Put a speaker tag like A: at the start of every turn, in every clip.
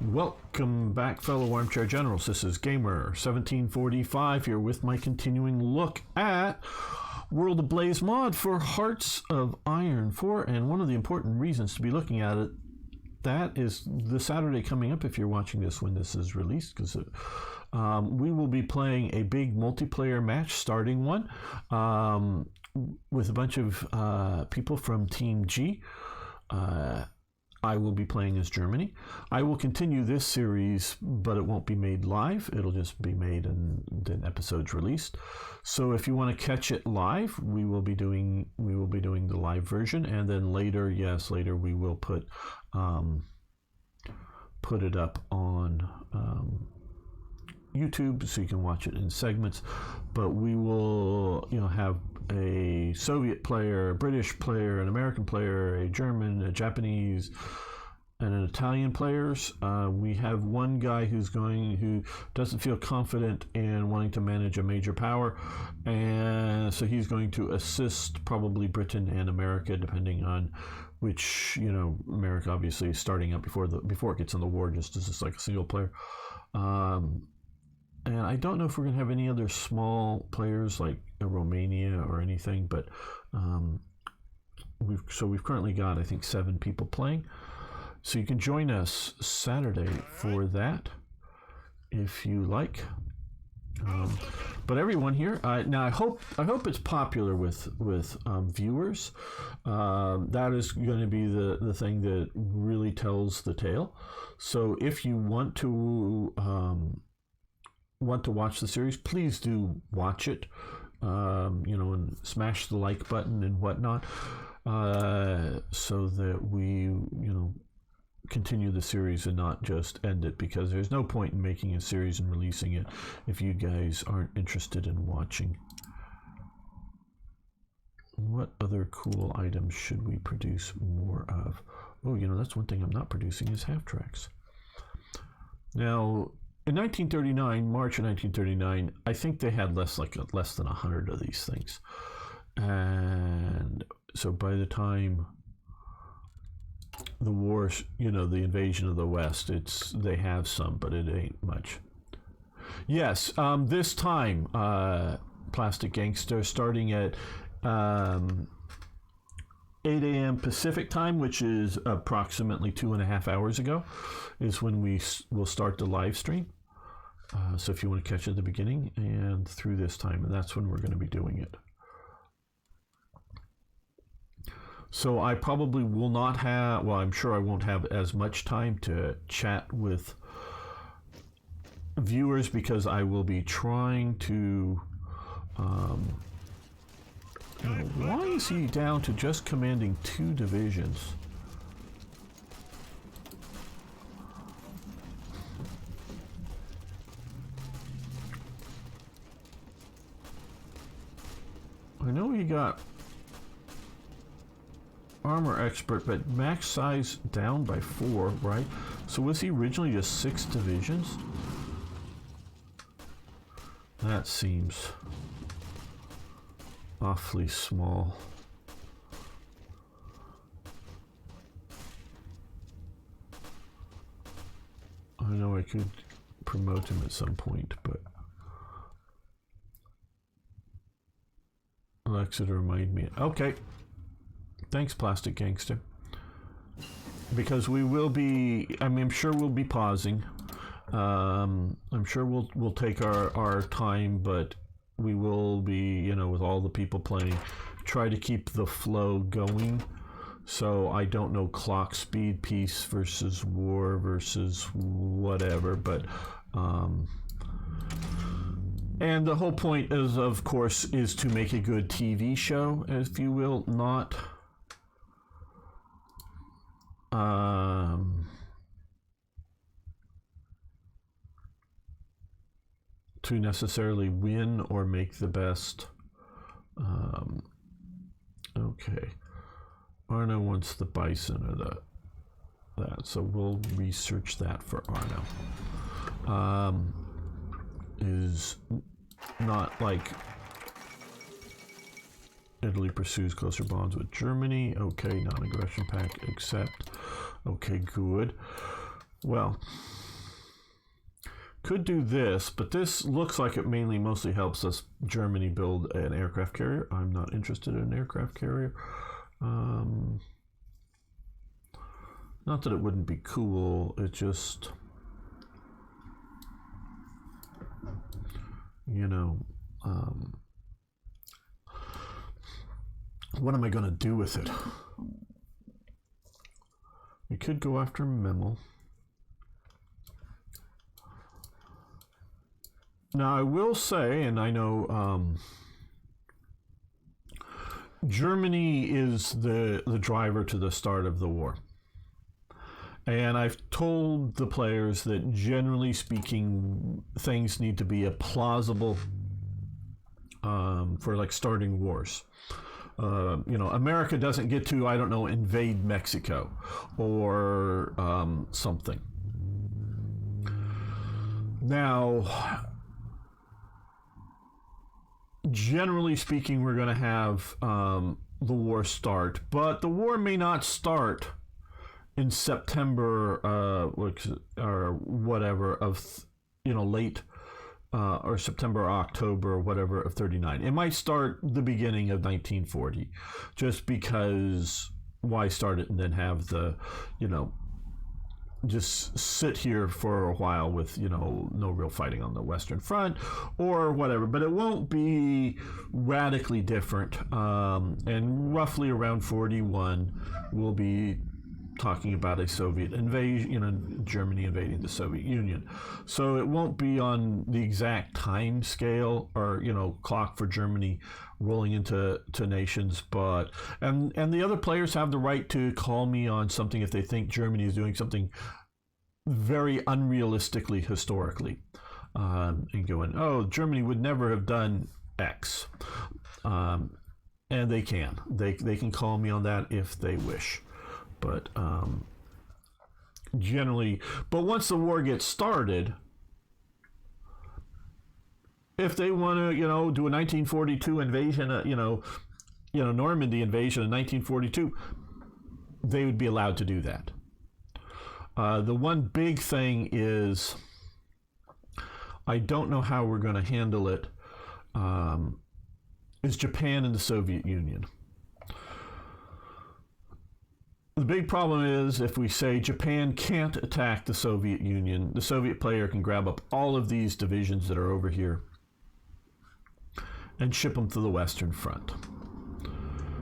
A: Welcome back, fellow armchair generals. This is Gamer1745 here with my continuing look at World Ablaze mod for Hearts of Iron 4. And one of the important reasons to be looking at it, that is the Saturday coming up if you're watching this when this is released, because we will be playing a big multiplayer match, starting one, with a bunch of people from Team G. I will be playing as Germany. I will continue this series, but it won't be made live. It'll just be made and then episodes released. So if you want to catch it live, we will be doing the live version, and then later we will put it up on YouTube so you can watch it in segments. But we will, have a Soviet player, a British player, an American player, a German, a Japanese, and an Italian players. We have one guy who doesn't feel confident in wanting to manage a major power, and so he's going to assist probably Britain and America, depending on which. America obviously is starting up before it gets in the war, just as like a single player. And I don't know if we're going to have any other small players like Romania or anything, but we've currently got, I think, 7 people playing. So you can join us Saturday for that if you like. But everyone here, now I hope it's popular with viewers. That is going to be the thing that really tells the tale. So if you want to watch the series, please do watch it, and smash the like button and whatnot, so that we, continue the series and not just end it, because there's no point in making a series and releasing it if you guys aren't interested in watching. What other cool items should we produce more of? Oh, that's one thing I'm not producing is half tracks. Now, in 1939, March of 1939, I think they had less than 100 of these things. And so by the time the war, the invasion of the West, they have some, but it ain't much. Yes, this time, Plastic Gangster, starting at 8 a.m. Pacific time, which is approximately 2.5 hours ago, is when we will start the live stream. So if you want to catch it at the beginning and through this time, and that's when we're going to be doing it. So I probably will not have, I'm sure I won't have as much time to chat with viewers, because I will be trying to... why is he down to just commanding 2 divisions? I know he got armor expert, but max size down by 4, right? So was he originally just 6 divisions? That seems awfully small. I know I could promote him at some point, but Alexa to remind me. Okay. Thanks, Plastic Gangster. Because we will be, I'm sure we'll be pausing. I'm sure we'll take our time, but we will be, with all the people playing, try to keep the flow going. So I don't know clock speed, peace versus war versus whatever, but and the whole point is, of course, is to make a good TV show, if you will, not to necessarily win or make the best. Okay, Arno wants the bison or that, so we'll research that for Arno. Is not like Italy pursues closer bonds with Germany. Okay, non-aggression pact, accept. Okay, good. Well, could do this, but this looks like it mostly helps us Germany build an aircraft carrier. I'm not interested in an aircraft carrier. Not that it wouldn't be cool, it just, you know, what am I going to do with it? We could go after Memel. Now, I will say, and I know Germany is the driver to the start of the war. And I've told the players that generally speaking, things need to be a plausible for like starting wars. You know, America doesn't get to, I don't know, invade Mexico or something. Now, generally speaking, we're going to have the war start, but the war may not start in September or whatever of, you know, late or September or October or whatever of 39. It might start the beginning of 1940, just because why start it and then have the, you know, just sit here for a while with, you know, no real fighting on the Western Front or whatever. But it won't be radically different. And roughly around 41, we'll be talking about a Soviet invasion, you know, Germany invading the Soviet Union. So it won't be on the exact time scale or, you know, clock for Germany rolling into nations, but and the other players have the right to call me on something if they think Germany is doing something very unrealistically historically, and going, oh, Germany would never have done X, and they can call me on that if they wish. But generally, but once the war gets started, if they want to, you know, do a 1942 invasion, you know, Normandy invasion in 1942, they would be allowed to do that. The one big thing is, I don't know how we're going to handle it, is Japan and the Soviet Union. The big problem is if we say Japan can't attack the Soviet Union, the Soviet player can grab up all of these divisions that are over here and ship them to the Western Front.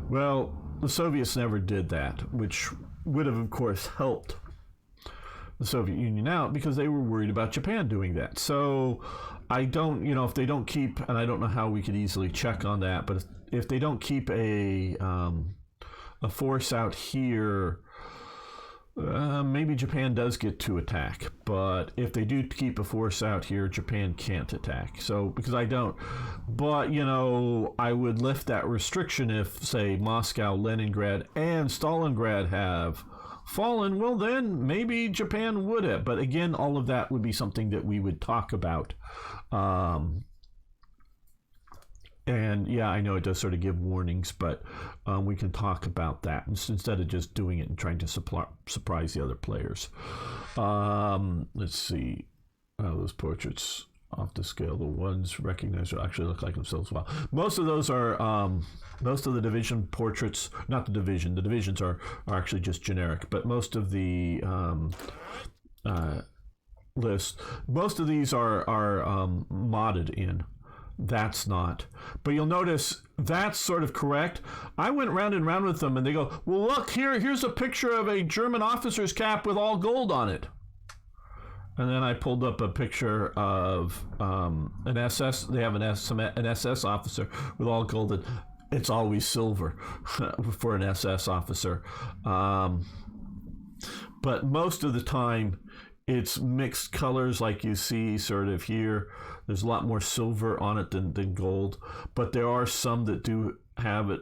A: Well, the Soviets never did that, which would have, of course, helped the Soviet Union out because they were worried about Japan doing that. So I don't, you know, if they don't keep, and I don't know how we could easily check on that, but if they don't keep a force out here, maybe Japan does get to attack. But if they do keep a force out here, Japan can't attack. So, because I don't. But, you know, I would lift that restriction if, say, Moscow, Leningrad, and Stalingrad have fallen. Well, then maybe Japan would have. But again, all of that would be something that we would talk about. And yeah, I know it does sort of give warnings, but we can talk about that instead of just doing it and trying to surprise the other players. Let's see. Those portraits off the scale. The ones recognized actually look like themselves well. Most of those are, most of the division portraits, not the division. The divisions are actually just generic, but most of the list, most of these are modded in. That's not. But you'll notice that's sort of correct. I went round and round with them and they go, well, look, here's a picture of a German officer's cap with all gold on it. And then I pulled up a picture of an SS. They have an SS officer with all gold. And it's always silver for an SS officer. But most of the time, it's mixed colors like you see sort of here. There's a lot more silver on it than gold, but there are some that do have it.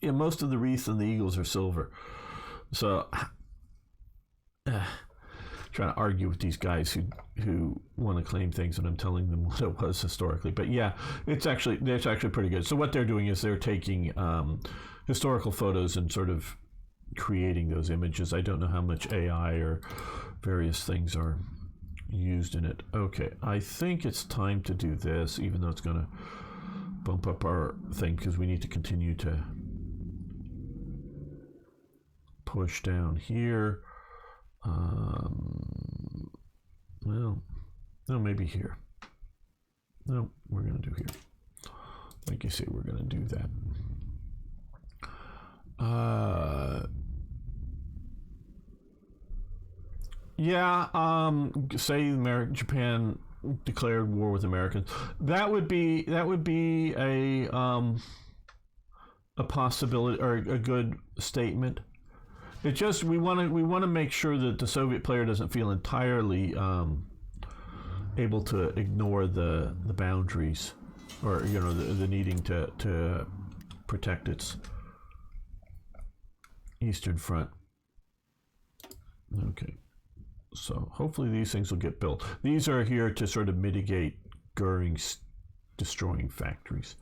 A: Most of the wreaths and the eagles are silver. So trying to argue with these guys who want to claim things and I'm telling them what it was historically. But yeah, it's actually pretty good. So what they're doing is they're taking historical photos and sort of creating those images. I don't know how much AI or various things are used in it. Okay, I think it's time to do this, even though it's going to bump up our thing, because we need to continue to push down here. Well, no, maybe here. No, we're going to do here. Like you say, we're going to do that. Say Japan declared war with Americans. That would be a possibility or a good statement. It just we want to make sure that the Soviet player doesn't feel entirely able to ignore the boundaries, or the needing to protect its Eastern Front. Okay, so hopefully these things will get built. These are here to sort of mitigate Goering's destroying factories.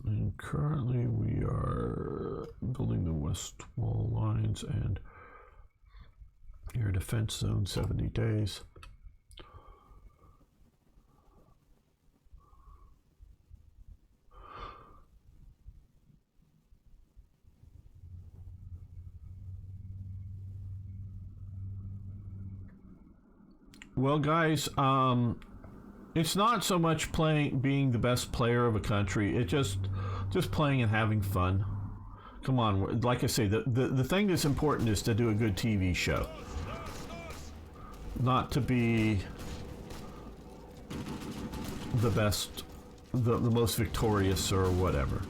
A: And currently we are building the west wall lines and air defense zone, 70 days. Well, guys, it's not so much being the best player of a country. It's just playing and having fun. Come on, like I say, the thing that's important is to do a good TV show, not to be the best, the most victorious or whatever.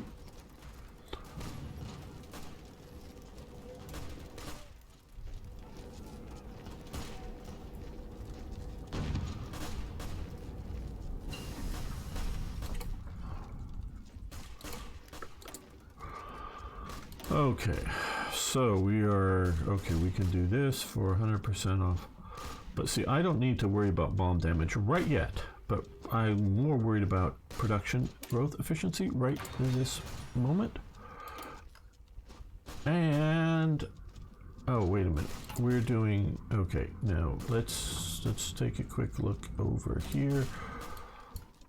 A: Okay, so we can do this for 100% off. But see, I don't need to worry about bomb damage right yet, but I'm more worried about production growth efficiency right in this moment. And, oh, wait a minute. We're doing, okay, now let's take a quick look over here.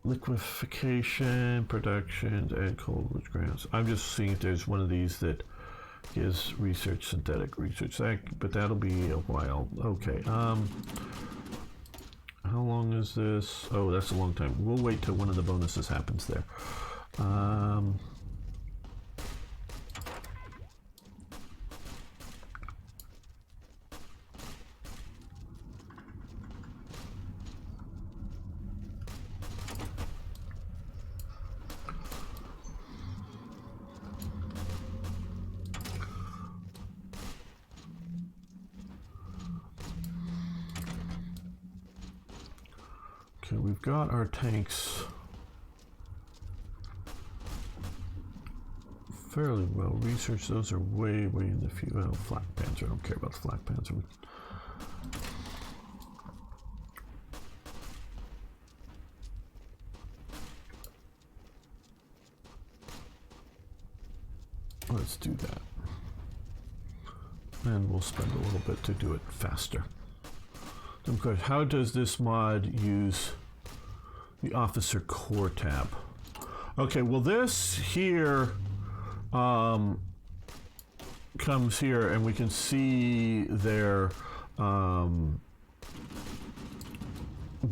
A: Liquefaction, production, and cold grants. I'm just seeing if there's one of these that is research, synthetic research, but that'll be a while. Okay, how long is this? Oh, that's a long time. We'll wait till one of the bonuses happens there. Okay, we've got our tanks fairly well researched. Those are way in the future. Well, flak panzer, I don't care about the flak panzer. Let's do that. And we'll spend a little bit to do it faster. How does this mod use the officer core tab? Okay, well this here comes here and we can see their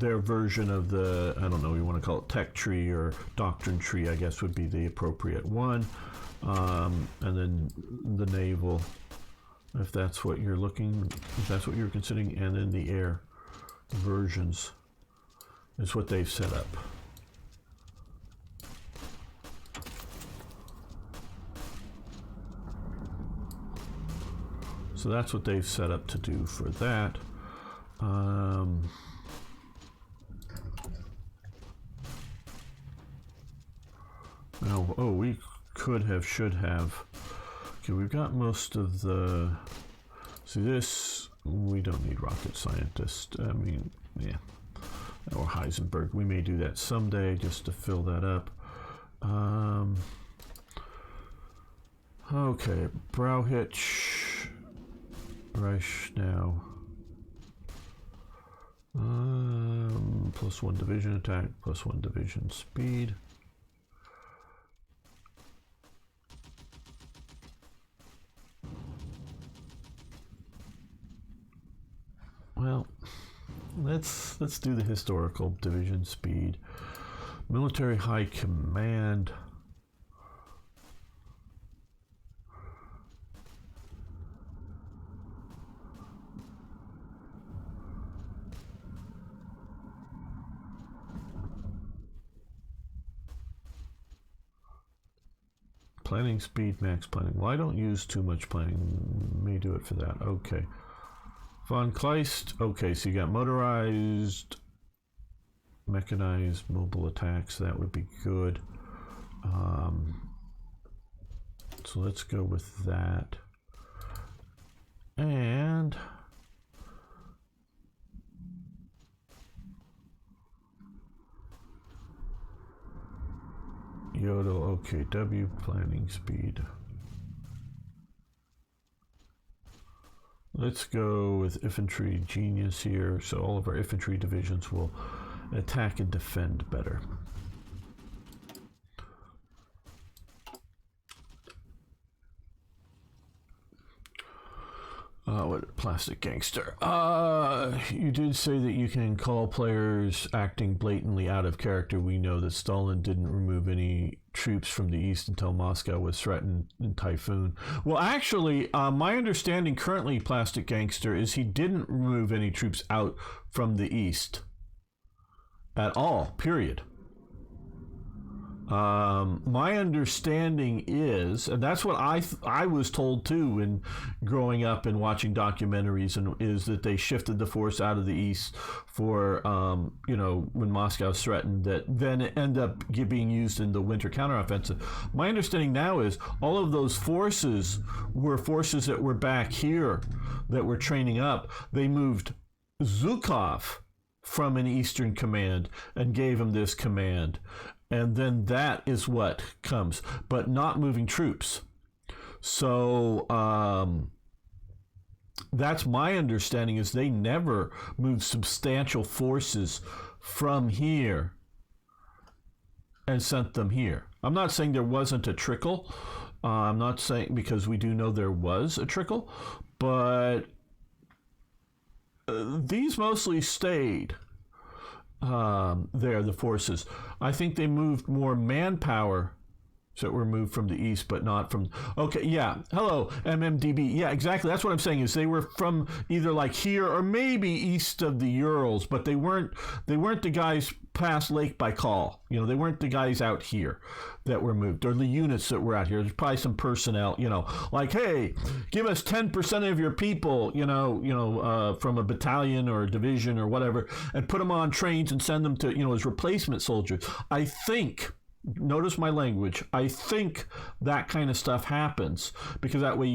A: version of the, I don't know, you want to call it tech tree or doctrine tree, I guess would be the appropriate one. And then the naval, if that's what you're considering, and then the air versions is what they've set up. So that's what they've set up to do for that. Now, oh, we could have, should have. Okay, we've got most of the. See this, we don't need rocket scientists. I mean, yeah. or Heisenberg. We may do that someday just to fill that up. Okay, Brauhitch, Reich now. +1 division attack, +1 division speed. Well, let's do the historical division speed. Military high command. Planning speed, max planning. Well, I don't use too much planning. May do it for that. Okay. Von Kleist. Okay, so you got motorized, mechanized, mobile attacks. That would be good. So let's go with that. And Yodel, okay, W planning speed. Let's go with infantry genius here, so all of our infantry divisions will attack and defend better. What plastic gangster? You did say that you can call players acting blatantly out of character. We know that Stalin didn't remove any troops from the east until Moscow was threatened in Typhoon. Well, actually, my understanding currently, plastic gangster, is he didn't remove any troops out from the east at all, period. My understanding is, and that's what I was told too in growing up and watching documentaries, and is that they shifted the force out of the east for, when Moscow's threatened, that then it ended up being used in the winter counteroffensive. My understanding now is all of those forces were forces that were back here that were training up. They moved Zhukov from an eastern command and gave him this command. And then that is what comes, but not moving troops. So that's my understanding, is they never moved substantial forces from here and sent them here. I'm not saying there wasn't a trickle. I'm not saying, because we do know there was a trickle, but these mostly stayed. The forces. I think they moved more manpower, so were moved from the east, but not from. Okay, yeah. Hello, MMDB. Yeah, exactly. That's what I'm saying. Is they were from either like here or maybe east of the Urals, but they weren't the guys past Lake Baikal. They weren't the guys out here that were moved, or the units that were out here. There's probably some personnel, like, hey, give us 10% of your people, from a battalion or a division or whatever, and put them on trains and send them to, as replacement soldiers. I think, notice my language, I think that kind of stuff happens, because that way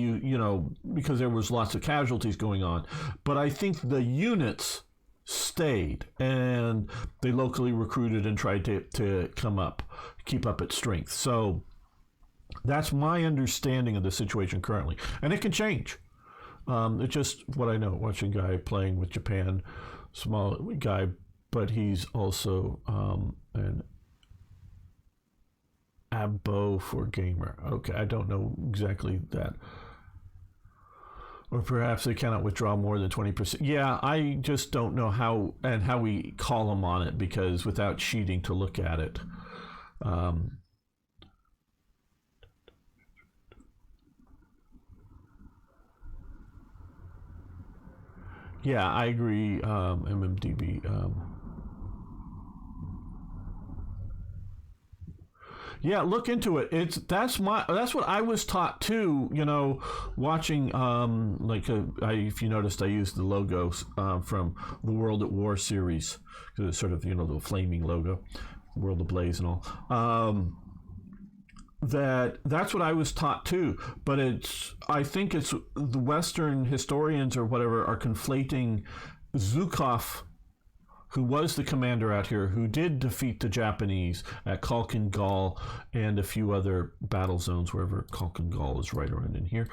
A: because there was lots of casualties going on. But I think the units stayed, and they locally recruited and tried to keep up its strength. So that's my understanding of the situation currently, and it can change. It's just what I know, watching a guy playing with Japan, small guy, but he's also an Abo for gamer. Okay, I don't know exactly that. Or perhaps they cannot withdraw more than 20%. Yeah, I just don't know how we call them on it, because without cheating to look at it. Yeah, I agree, MMDB. Yeah, look into it. That's what I was taught too. Watching if you noticed, I used the logos from the World at War series, because it's sort of the flaming logo, World Ablaze and all. That's what I was taught too. But I think it's the Western historians or whatever are conflating Zhukov who was the commander out here, who did defeat the Japanese at Kalkan Gall and a few other battle zones, wherever Kalkan Gall is right around in here.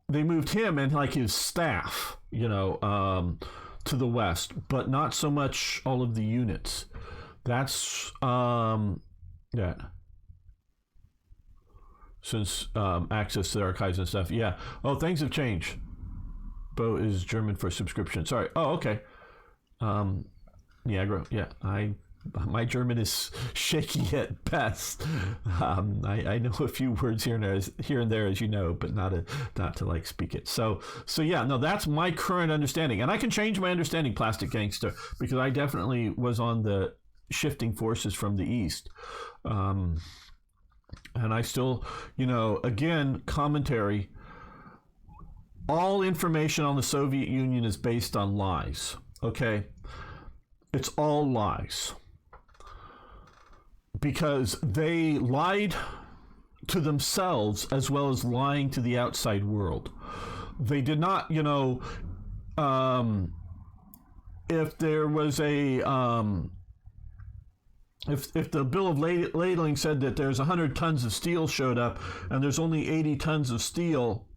A: They moved him and like his staff, to the west, but not so much all of the units. That's yeah. Since access to the archives and stuff, yeah. Oh, things have changed. Bo is German for subscription. Sorry. Oh, okay. Niagara. Yeah, my German is shaky at best. I know a few words here and there, as you know, but not to like speak it. So yeah, no, that's my current understanding, and I can change my understanding, Plastic Gangster, because I definitely was on the shifting forces from the east. And I still, again, commentary. All information on the Soviet Union is based on lies. Okay? It's all lies. Because they lied to themselves as well as lying to the outside world. They did not, if there was a... If the bill of lading said that there's 100 tons of steel showed up and there's only 80 tons of steel,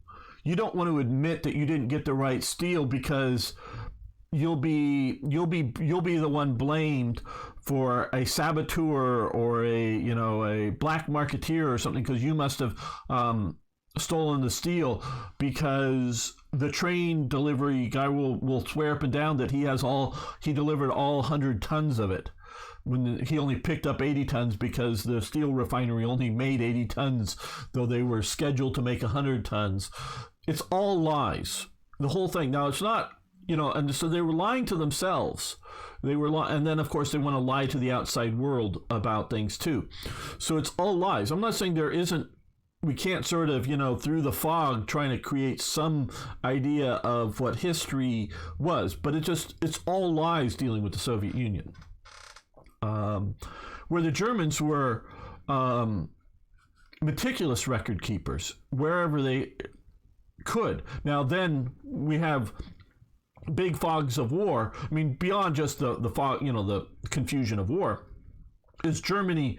A: you don't want to admit that you didn't get the right steel, because you'll be the one blamed for a saboteur or a black marketeer or something, because you must have stolen the steel, because the train delivery guy will swear up and down that he delivered all 100 tons of it, when he only picked up 80 tons because the steel refinery only made 80 tons, though they were scheduled to make 100 tons. It's all lies, the whole thing. Now, it's not, and so they were lying to themselves. And then, of course, they want to lie to the outside world about things, too. So it's all lies. I'm not saying we can't sort of, through the fog, trying to create some idea of what history was, but it's all lies dealing with the Soviet Union. Where the Germans were meticulous record keepers wherever they could. Now, then we have big fogs of war. I mean, beyond just the fog, the confusion of war, is Germany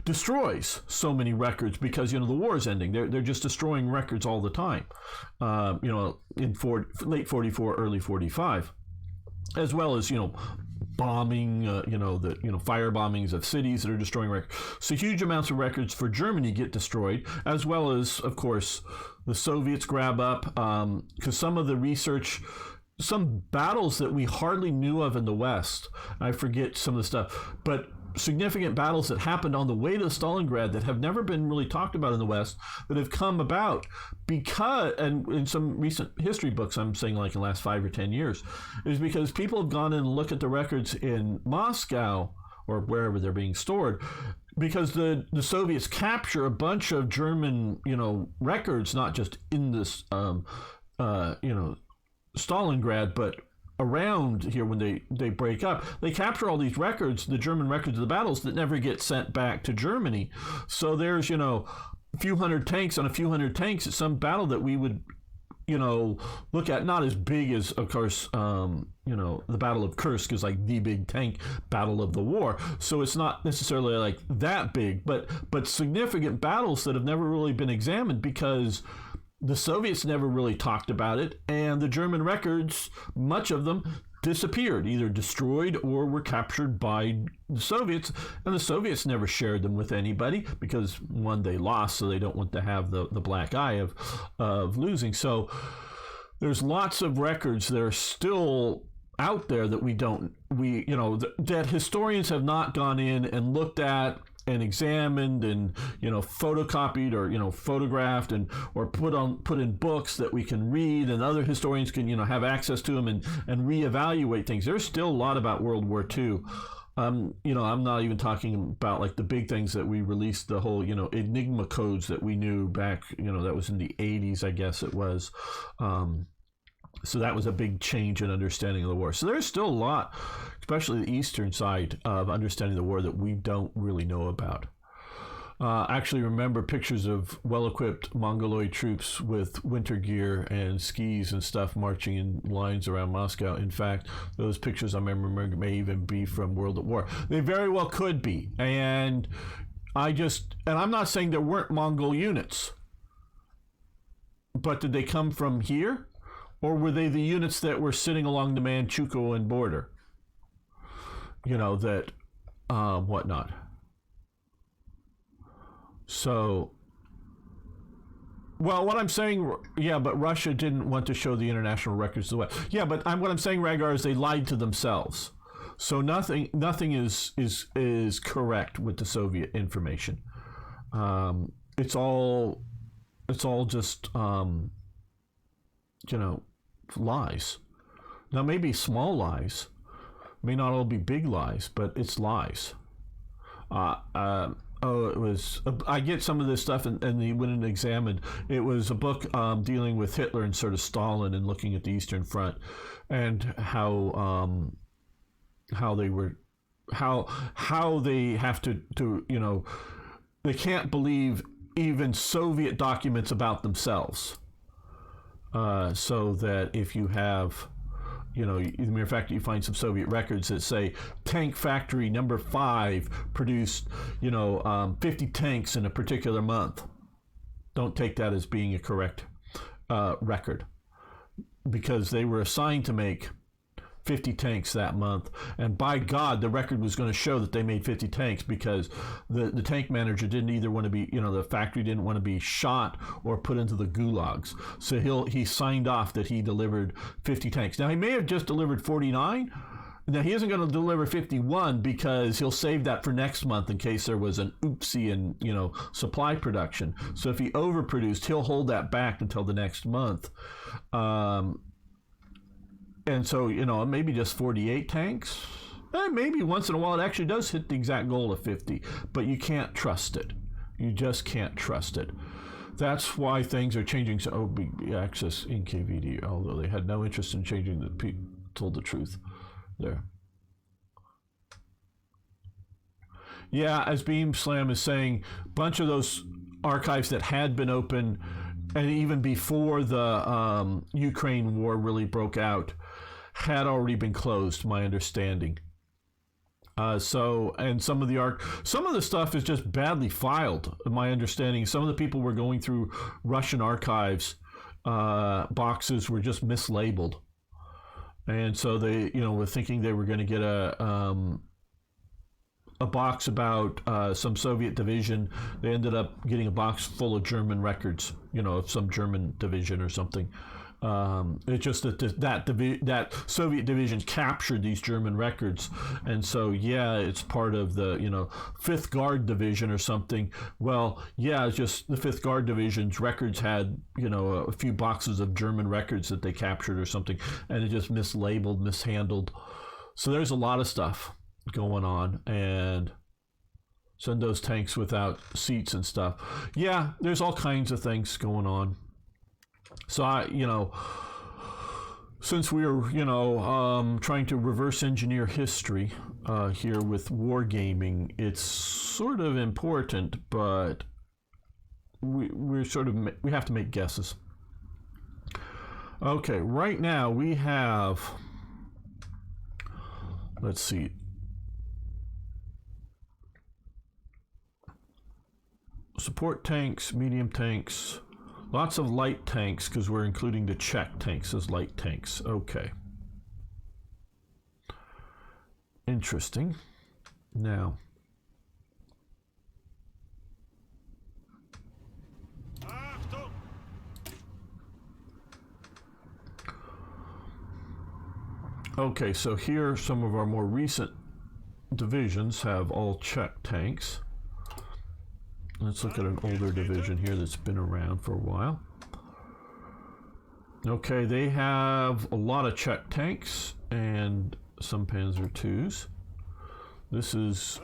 A: destroys so many records because the war is ending. They're just destroying records all the time. In late 44, early 45, as well as bombing, fire bombings of cities that are destroying records. So huge amounts of records for Germany get destroyed, as well as, of course, the Soviets grab up, because some of the research, some battles that we hardly knew of in the West, I forget some of the stuff, but significant battles that happened on the way to Stalingrad that have never been really talked about in the West, that have come about because, and in some recent history books, I'm saying like in the last 5 or 10 years, is because people have gone in and looked at the records in Moscow or wherever they're being stored, because the Soviets capture a bunch of German, records, not just in this, Stalingrad, but around here when they break up. They capture all these records, the German records of the battles, that never get sent back to Germany. So there's, a few hundred tanks on a few hundred tanks at some battle that we would, look at, not as big as, of course, the Battle of Kursk is like the big tank battle of the war. So it's not necessarily like that big, but significant battles that have never really been examined because the Soviets never really talked about it, and the German records, much of them, disappeared, either destroyed or were captured by the Soviets, and the Soviets never shared them with anybody because, one, they lost, so they don't want to have the black eye of losing. So there's lots of records that are still out there that that historians have not gone in and looked at and examined and photocopied or photographed or put in books that we can read, and other historians can have access to them and reevaluate things. There's still a lot about World War II. I'm not even talking about like the big things that we released, the whole Enigma codes that we knew back, that was in the 80s, I guess it was. So that was a big change in understanding of the war. So there's still a lot, especially the eastern side, of understanding the war that we don't really know about. actually remember pictures of well-equipped Mongoloid troops with winter gear and skis and stuff marching in lines around Moscow. In fact, those pictures I remember may even be from World at War. They very well could be. And I'm not saying there weren't Mongol units, but did they come from here? Or were they the units that were sitting along the Manchukuo border? You know, that, whatnot. So, well, what I'm saying, yeah, but Russia didn't want to show the international records the way. Yeah, but what I'm saying, Rhaegar, is they lied to themselves. So nothing is correct with the Soviet information. It's all just lies. Now maybe small lies, may not all be big lies, but it's lies. It was. I get some of this stuff, and he went and examined. It was a book dealing with Hitler and sort of Stalin and looking at the Eastern Front and how they were, how they have to they can't believe even Soviet documents about themselves. So that if you have, the mere fact that you find some Soviet records that say tank factory number 5 produced, 50 tanks in a particular month, don't take that as being a correct record, because they were assigned to make 50 tanks that month, and by God, the record was going to show that they made 50 tanks, because the tank manager didn't either want to be, the factory didn't want to be shot or put into the gulags. So he signed off that he delivered 50 tanks. Now, he may have just delivered 49. Now, he isn't going to deliver 51 because he'll save that for next month in case there was an oopsie in, supply production. So if he overproduced, he'll hold that back until the next month. And so, maybe just 48 tanks. Maybe once in a while it actually does hit the exact goal of 50. But you can't trust it. You just can't trust it. That's why things are changing. So, access in KVD, although they had no interest in changing told the truth there. Yeah, as Beam Slam is saying, a bunch of those archives that had been open, and even before the Ukraine war really broke out, had already been closed, my understanding. And some of the stuff is just badly filed, my understanding. Some of the people were going through Russian archives, boxes were just mislabeled. And so they, were thinking they were going to get a box about some Soviet division. They ended up getting a box full of German records, of some German division or something. It's just that Soviet division captured these German records, and so it's part of the 5th Guard Division or something. Well, it's just the 5th Guard Division's records had a few boxes of German records that they captured or something, and it just mislabeled, mishandled. So there's a lot of stuff going on, and send those tanks without seats and stuff. Yeah, there's all kinds of things going on. So since we are, trying to reverse engineer history here with wargaming, it's sort of important, but we have to make guesses. Okay, right now we have, let's see, support tanks, medium tanks, lots of light tanks, because we're including the Czech tanks as light tanks. Okay. Interesting. Now. Okay, so here some of our more recent divisions have all Czech tanks. Let's look at an older division here that's been around for a while. Okay, they have a lot of Czech tanks and some Panzer IIs. This is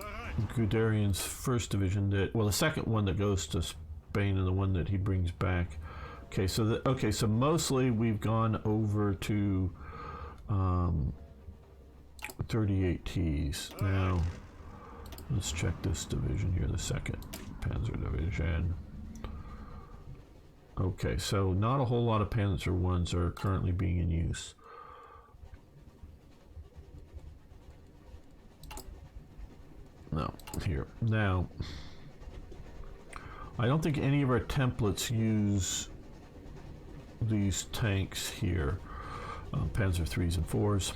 A: Guderian's first division, the second one that goes to Spain and the one that he brings back. Okay, so mostly we've gone over to 38Ts. Now, let's check this division here, the second. Panzer Division. Okay, so not a whole lot of Panzer Ones are currently being in use. No, here. Now, I don't think any of our templates use these tanks here. Panzer 3s and 4s.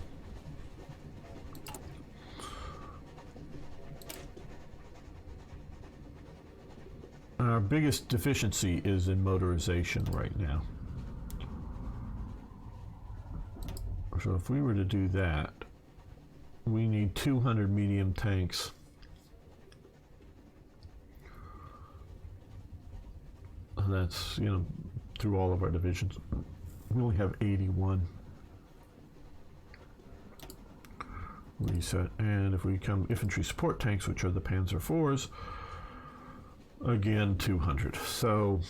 A: Our biggest deficiency is in motorization right now. So if we were to do that, we need 200 medium tanks. And that's, you know, through all of our divisions. We only have 81. Reset. And if we come infantry support tanks, which are the Panzer IVs, again 200. So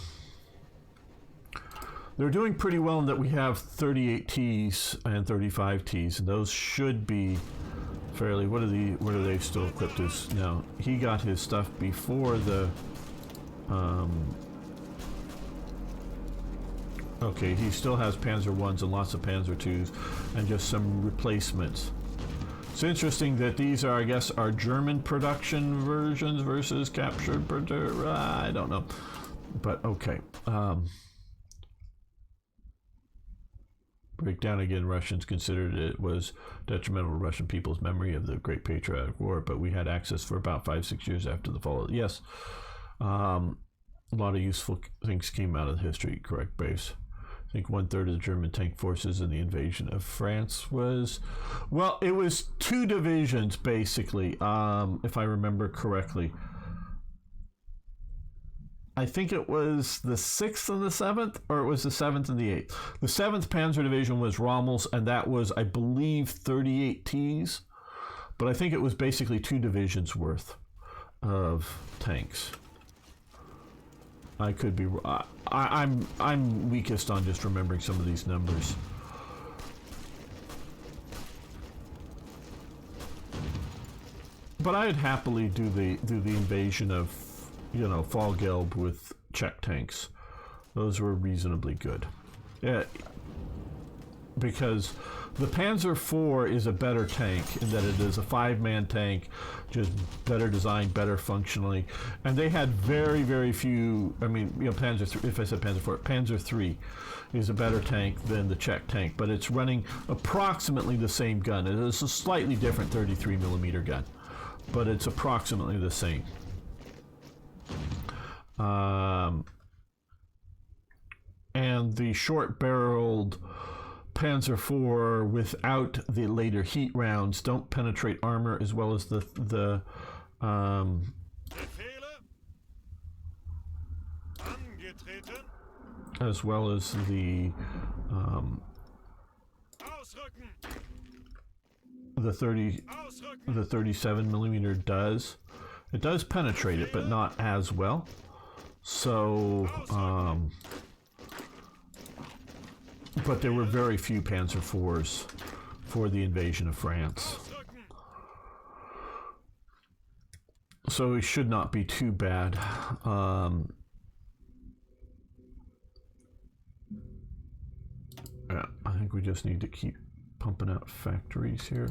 A: they're doing pretty well in that we have 38 Ts and 35 Ts, and those should be fairly. What are they still equipped as? Now he got his stuff before the okay, he still has Panzer 1s and lots of Panzer 2s and just some replacements. It's interesting that these are, I guess, our German production versions versus captured production. I don't know, but okay. Breakdown again. Russians considered it was detrimental to Russian people's memory of the Great Patriotic War, but we had access for about 5-6 years after the fall. Yes, a lot of useful things came out of history. Correct, base. I think 1/3 of the German tank forces in the invasion of France was, well, it was 2 divisions basically, if I remember correctly. I think it was the 6th and the 7th, or it was the 7th and the 8th. The 7th Panzer Division was Rommel's, and that was, I believe, 38 Ts, but I think it was basically 2 divisions worth of tanks. I could be. I'm weakest on just remembering some of these numbers. But I'd happily do the invasion of, you know, Fall Gelb with Czech tanks. Those were reasonably good. Yeah, because the Panzer IV is a better tank in that it is a 5-man tank, just better designed, better functionally, and they had very, very few. I mean, you know, Panzer III, if I said Panzer IV, Panzer III is a better tank than the Czech tank, but it's running approximately the same gun. It is a slightly different 33mm gun, but it's approximately the same. And the short-barreled Panzer IV without the later heat rounds don't penetrate armor as well as the as well as the 37mm does. It does penetrate it, but not as well. So but there were very few Panzer IVs for the invasion of France. So it should not be too bad. Yeah, I think we just need to keep pumping out factories here.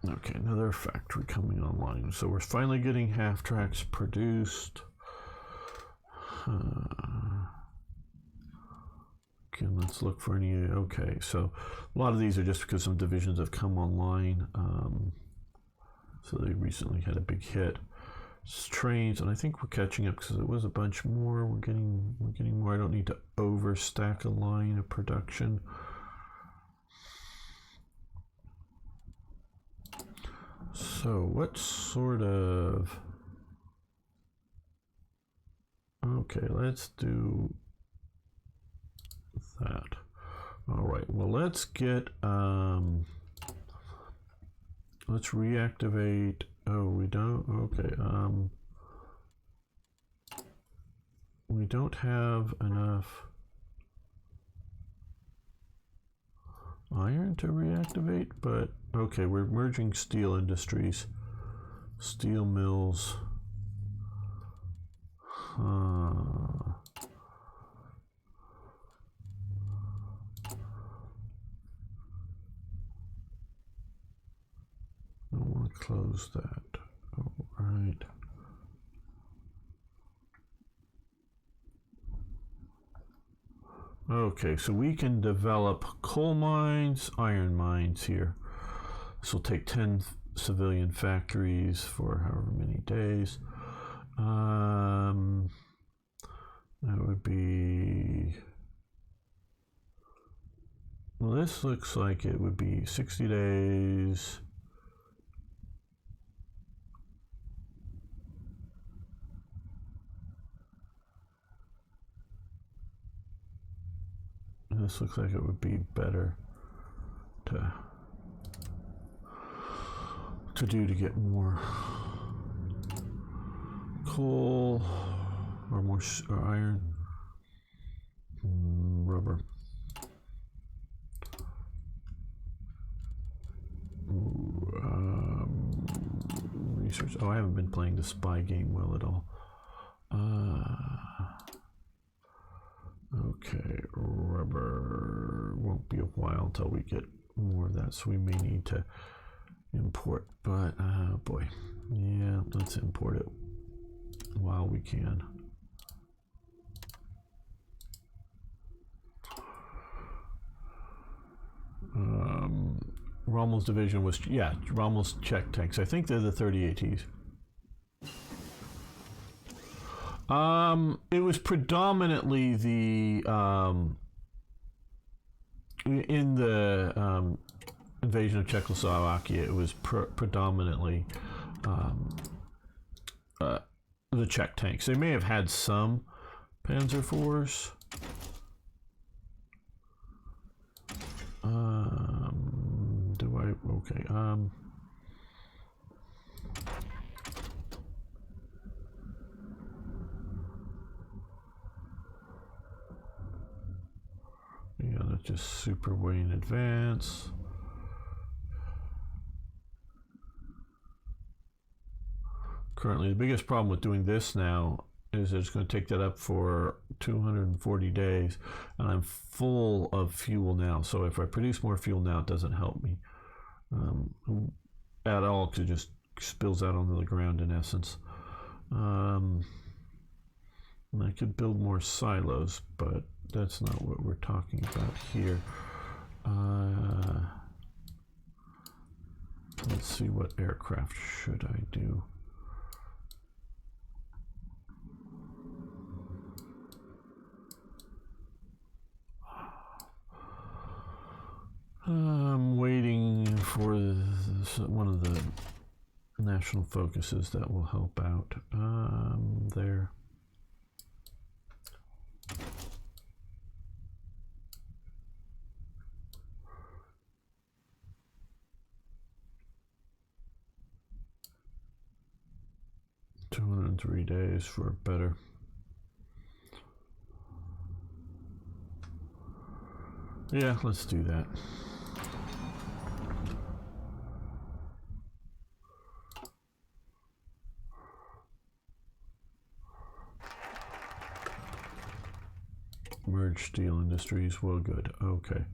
A: Okay, another factory coming online. So we're finally getting half-tracks produced. Okay, let's look for any. Okay, so a lot of these are just because some divisions have come online. So they recently had a big hit. Trains, and I think we're catching up because it was a bunch more. We're getting more. I don't need to overstack a line of production. So what sort of? Okay, let's do that. All right, well, let's get, let's reactivate. Oh, we don't, okay. We don't have enough iron to reactivate, but okay, we're merging steel industries. Steel mills. I want to close that. All right. Okay, so we can develop coal mines, iron mines here. This will take 10 civilian factories for however many days. That would be... Well, this looks like it would be 60 days. This looks like it would be better to do to get more coal or more iron, rubber. Research. Oh, I haven't been playing the spy game well at all. Okay, rubber won't be a while until we get more of that, so we may need to import, but boy, yeah, let's import it while we can. Rommel's division was, yeah, Rommel's Czech tanks. I think they're the 30 ATs. It was predominantly the in the invasion of Czechoslovakia. It was predominantly the Czech tanks. They may have had some Panzer IVs. Do I? Okay. Yeah, that's just super way in advance. Currently, the biggest problem with doing this now is it's going to take that up for 240 days, and I'm full of fuel now. So if I produce more fuel now, it doesn't help me at all, because it just spills out onto the ground in essence. And I could build more silos, but that's not what we're talking about here. Let's see, what aircraft should I do? I'm waiting for one of the national focuses that will help out. There. $203 days for better. Yeah, let's do that. Merge steel industries. Well, good. Okay.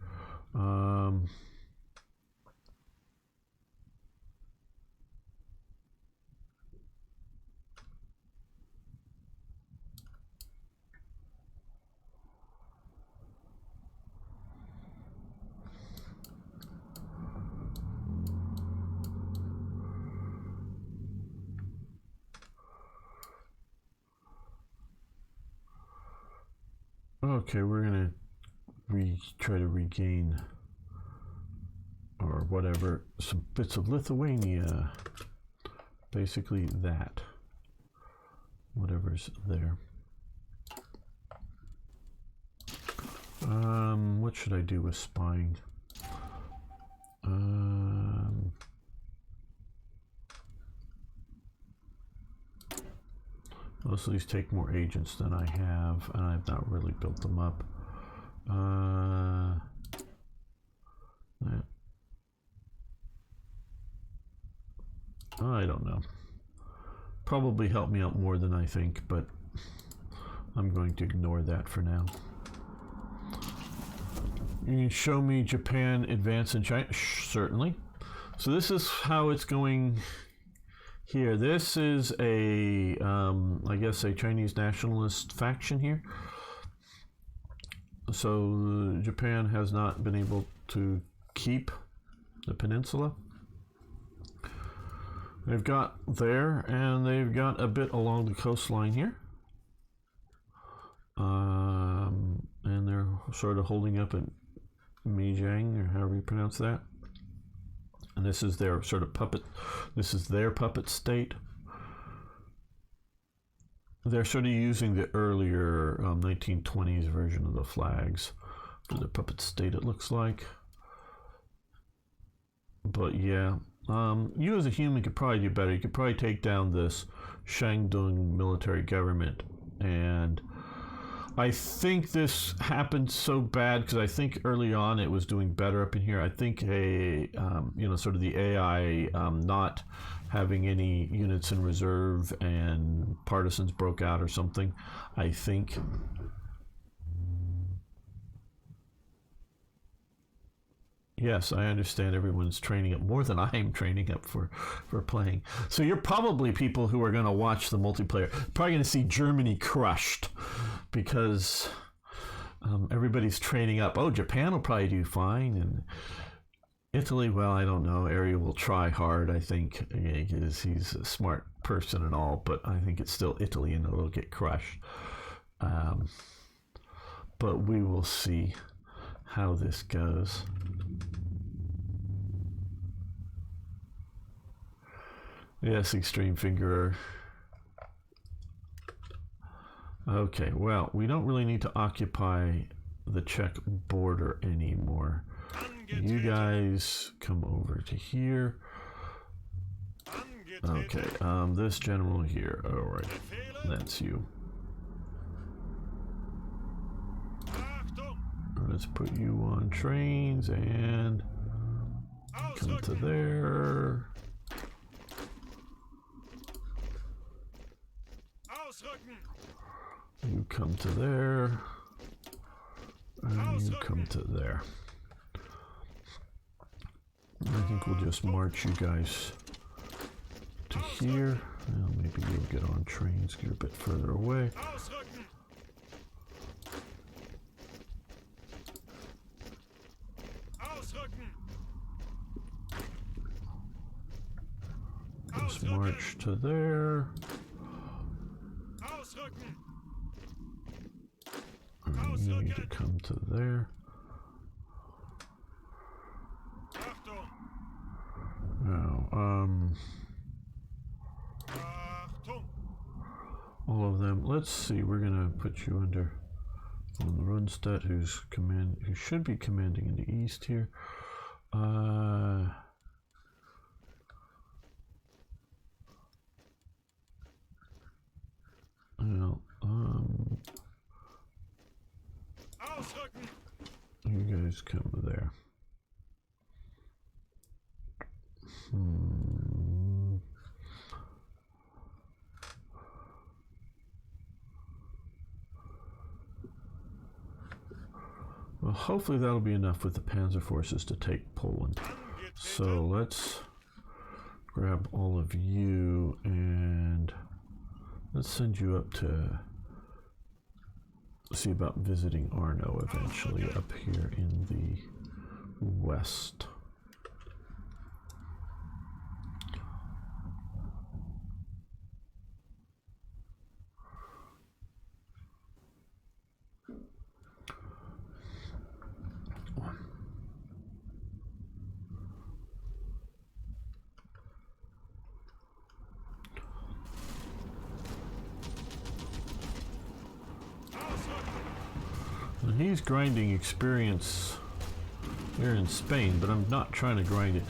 A: Okay, we're gonna try to regain, or whatever, some bits of Lithuania. Basically that. Whatever's there. What should I do with spying? Most of these take more agents than I have, and I've not really built them up. I don't know. probably help me out more than I think, but I'm going to ignore that for now. You can show me Japan advance in China? Certainly. So this is how it's going here. This is a, I guess, a Chinese nationalist faction here. So Japan has not been able to keep the peninsula. They've got there, and they've got a bit along the coastline here. And they're sort of holding up at Mijiang, or however you pronounce that. And this is their sort of puppet, this is their puppet state. They're sort of using the earlier 1920s version of the flags for the puppet state, it looks like. But yeah, you as a human could probably do better. You could probably take down this Shandong military government. And I think this happened so bad because I think early on it was doing better up in here. I think sort of the AI not having any units in reserve and partisans broke out or something, I think. Yes, I understand everyone's training up more than I'm training up for playing. So you're probably people who are going to watch the multiplayer. Probably going to see Germany crushed because everybody's training up. Oh, Japan will probably do fine. And Italy, well, I don't know. Ari will try hard, I think, because he's a smart person and all. But I think it's still Italy and it'll get crushed. But we will see how this goes. Yes, Extreme Fingerer. Okay, well, we don't really need to occupy the Czech border anymore. You guys come over to here. Okay, this general here. All right, that's you. Let's put you on trains and come to there. You come to there. And you come to there. I think we'll just march you guys to here. Well, maybe you'll get on trains, get a bit further away. Just march to there. And you need to come to there. Now, all of them. Let's see. We're gonna put you under on Rundstedt, who should be commanding in the east here. Well, you guys come there. Well, hopefully that'll be enough with the panzer forces to take Poland. So let's grab all of you and let's send you up to see about visiting Arno eventually up here in the west. He's grinding experience here in Spain, but I'm not trying to grind it.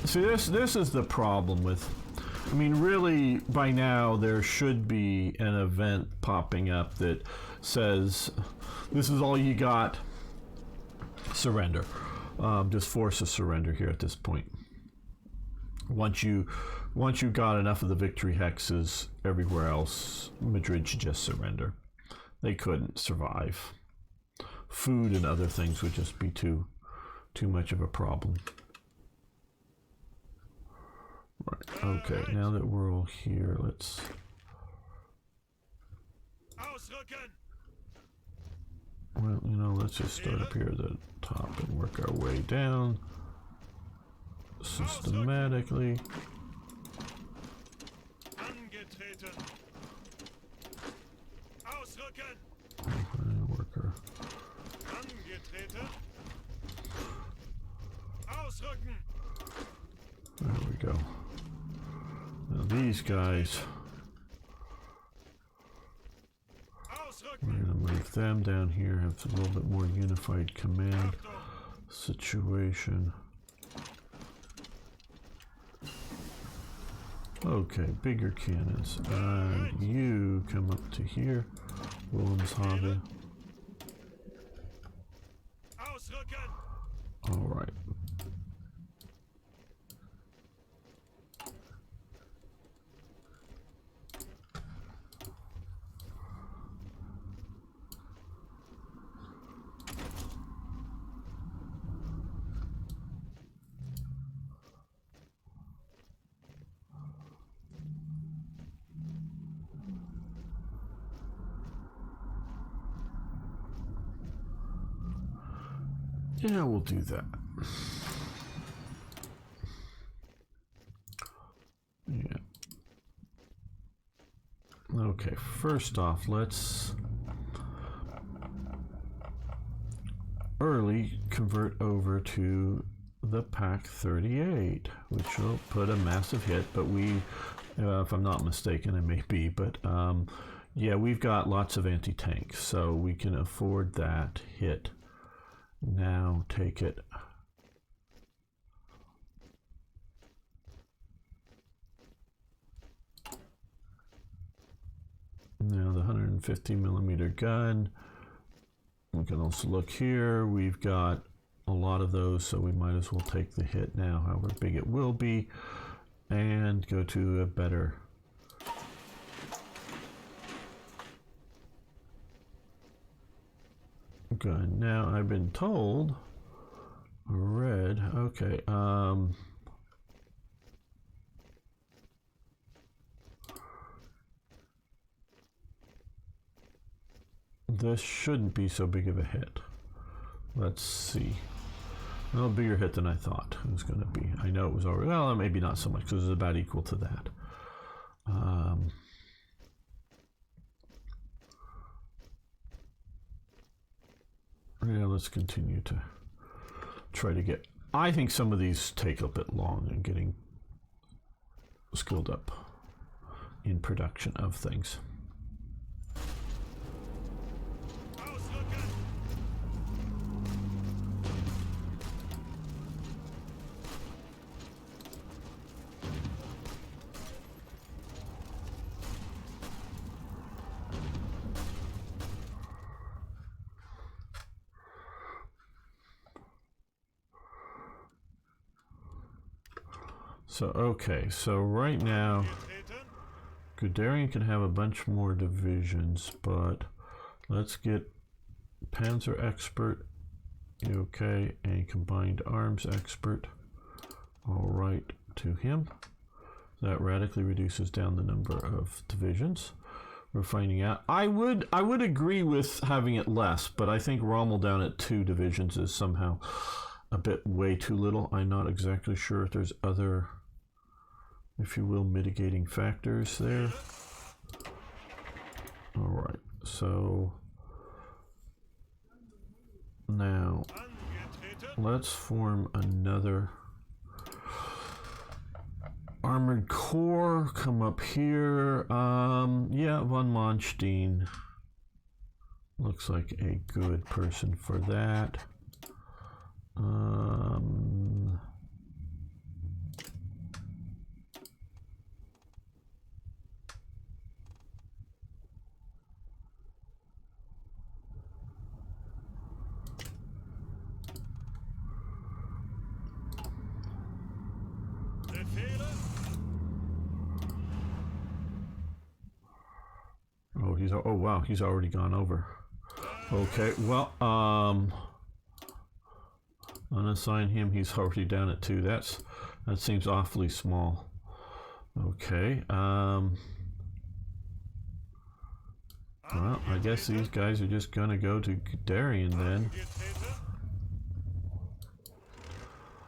A: See, this is the problem with, I mean, really, by now, there should be an event popping up that says, this is all you got, surrender. Just force a surrender here at this point. Once you got enough of the victory hexes everywhere else, Madrid should just surrender. They couldn't survive. Food and other things would just be too much of a problem. Right. Okay, now that we're all here, let's... Well, you know, let's just start up here at the top and work our way down systematically. Worker. There we go. Now these guys, we're going to move them down here, have a little bit more unified command situation. Okay, bigger cannons. You come up to here, Wilhelmshaven. All right. Yeah, we'll do that. Yeah. Okay, first off, let's early convert over to the Pack 38, which will put a massive hit, but we, if I'm not mistaken, I may be, but yeah, we've got lots of anti-tank, so we can afford that hit. Now take it. Now the 150 millimeter gun. We can also look here. We've got a lot of those, so we might as well take the hit now, however big it will be, and go to a better gun. Now I've been told red. Okay, this shouldn't be so big of a hit. Let's see. A little bigger hit than I thought it was going to be. I know it was already, well, maybe not so much because it's about equal to that. Yeah, let's continue to try to get... I think some of these take a bit long in getting skilled up in production of things. So, okay, so right now, Guderian can have a bunch more divisions, but let's get Panzer Expert, okay, and Combined Arms Expert, all right, to him. That radically reduces down the number of divisions. We're finding out. I would agree with having it less, but I think Rommel down at 2 divisions is somehow a bit way too little. I'm not exactly sure if there's other, if you will, mitigating factors there. All right, so now let's form another armored corps. Come up here. Yeah, von Manstein looks like a good person for that. Oh, oh wow, he's already gone over. Okay, well, unassign him. He's already down at 2. That seems awfully small. Okay, well, I guess these guys are just gonna go to Guderian then.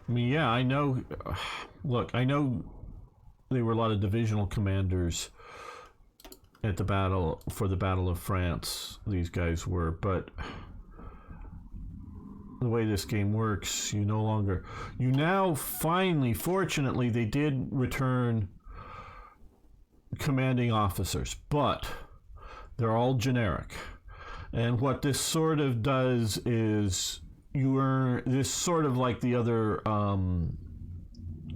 A: I mean, yeah, I know. Look, I know there were a lot of divisional commanders at the Battle of France. These guys were, but the way this game works, you now finally, fortunately, they did return commanding officers, but they're all generic. And what this sort of does is you earn this sort of like the other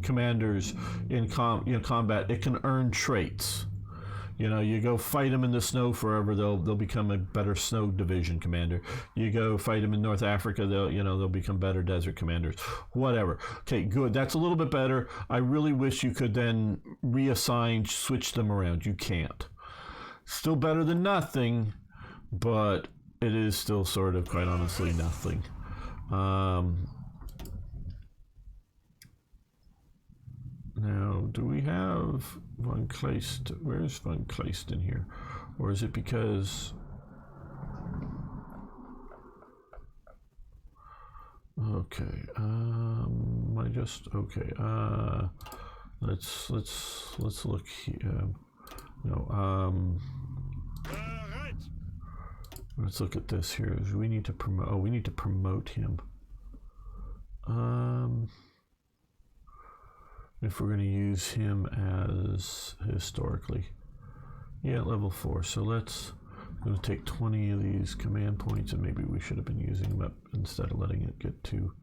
A: commanders in combat. It can earn traits. You know, you go fight them in the snow forever, they'll become a better snow division commander. You go fight them in North Africa, they'll become better desert commanders. Whatever. Okay, good. That's a little bit better. I really wish you could then reassign, switch them around. You can't. Still better than nothing, but it is still sort of, quite honestly, nothing. Now, do we have Von Kleist? Where's Von Kleist in here? Or is it because... Okay, okay, let's look here. Let's look at this here. We need to promote him. If we're going to use him as historically. Yeah, level 4. So I'm going to take 20 of these command points, and maybe we should have been using them up instead of letting it get too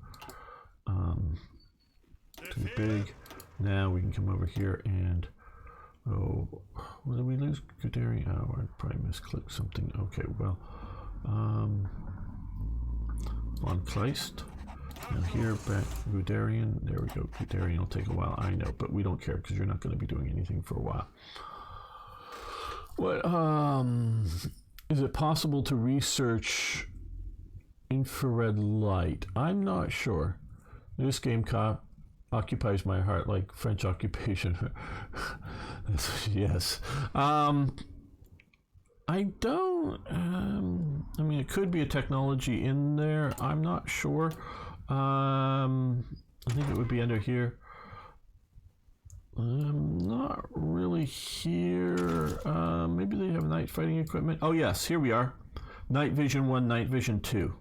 A: big. Now we can come over here and, well, did we lose Guderian? Oh, I probably misclicked something. Okay, well, Von Kleist. Now here, back Guderian. There we go. Guderian will take a while. I know, but we don't care because you're not going to be doing anything for a while. What? Is it possible to research infrared light? I'm not sure. This game occupies my heart like French occupation. Yes. I don't. I mean, it could be a technology in there. I'm not sure. I think it would be under here. Not really here. Maybe they have night fighting equipment. Oh yes, here we are. Night Vision 1, Night Vision 2.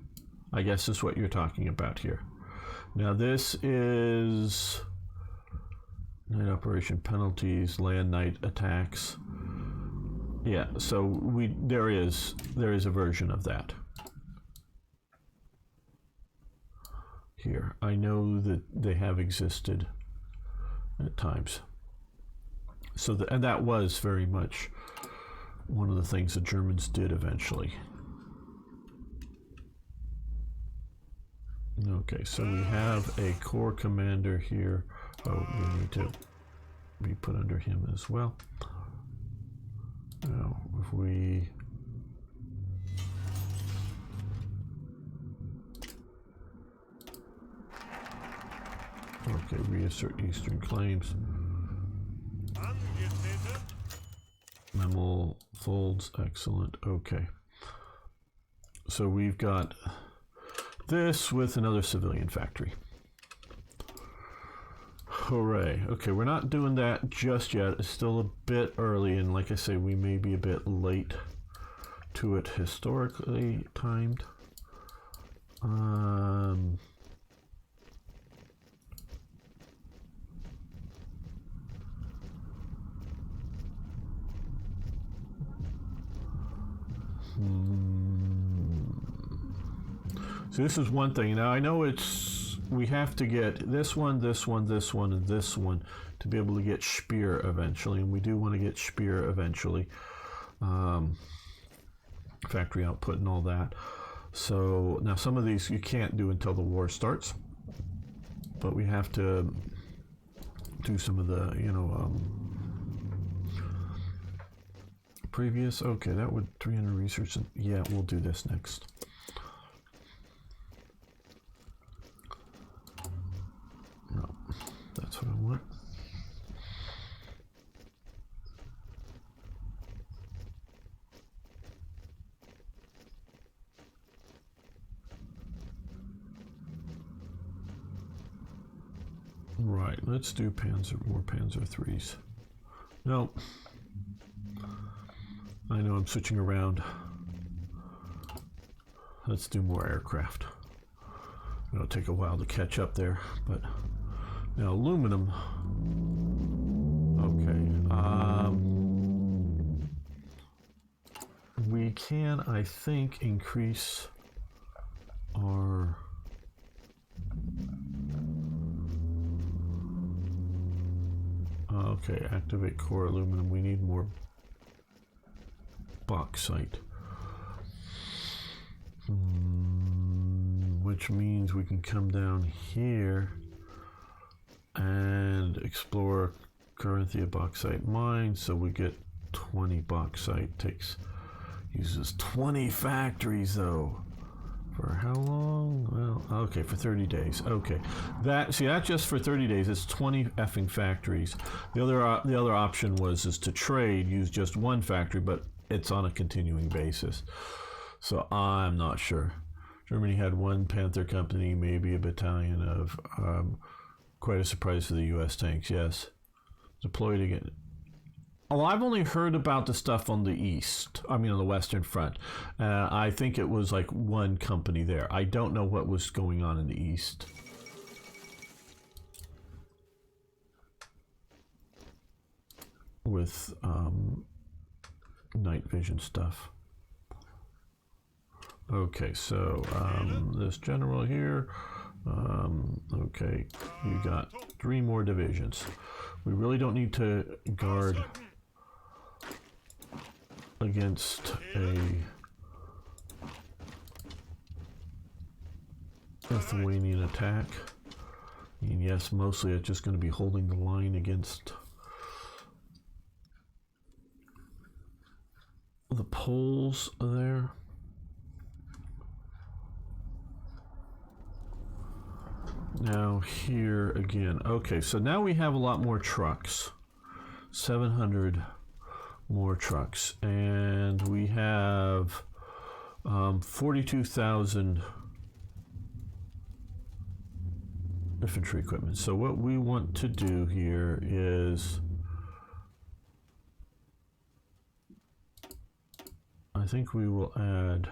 A: I guess is what you're talking about here. Now this is night operation penalties, land night attacks. Yeah, so there is a version of that. Here, I know that they have existed at times. So and that was very much one of the things the Germans did eventually. Okay, so we have a corps commander here. Oh, we need to be put under him as well. Now, if we... Okay, reassert Eastern claims. Memel folds, excellent. Okay. So we've got this with another civilian factory. Hooray. Okay, we're not doing that just yet. It's still a bit early, and like I say, we may be a bit late to it historically timed. So this is one thing. Now I know we have to get this one, this one, this one, and this one to be able to get Speer eventually, and we do want to get Speer eventually. Factory output and all that. So now some of these you can't do until the war starts, but we have to do some of the, previous. Okay, that would 300 research. Yeah, we'll do this next. No, that's what I want. Right, let's do more Panzer 3s. No. I know I'm switching around. Let's do more aircraft. It'll take a while to catch up there, but now aluminum. Okay. We can, I think, increase our okay, activate core aluminum. We need more bauxite. Which means we can come down here and explore Corinthia bauxite mine. So we get 20 bauxite. Uses 20 factories though. For how long? Well, okay, for 30 days. Okay, that's just for 30 days. It's 20 effing factories. The other option is to trade, use just one factory, but it's on a continuing basis. So I'm not sure. Germany had one Panther company, maybe a battalion of. Quite a surprise for the U.S. tanks. Yes, deployed again. Oh, I've only heard about the stuff on the east. I mean, on the Western Front. I think it was like one company there. I don't know what was going on in the east. With night vision stuff. Okay, so this general here. Okay, you got 3 more divisions. We really don't need to guard against a Lithuanian attack. I mean, yes, mostly it's just going to be holding the line against the Poles there. Now here again. Okay, so now we have a lot more trucks. 700 more trucks, and we have 42,000 infantry equipment. So what we want to do here is, I think we will add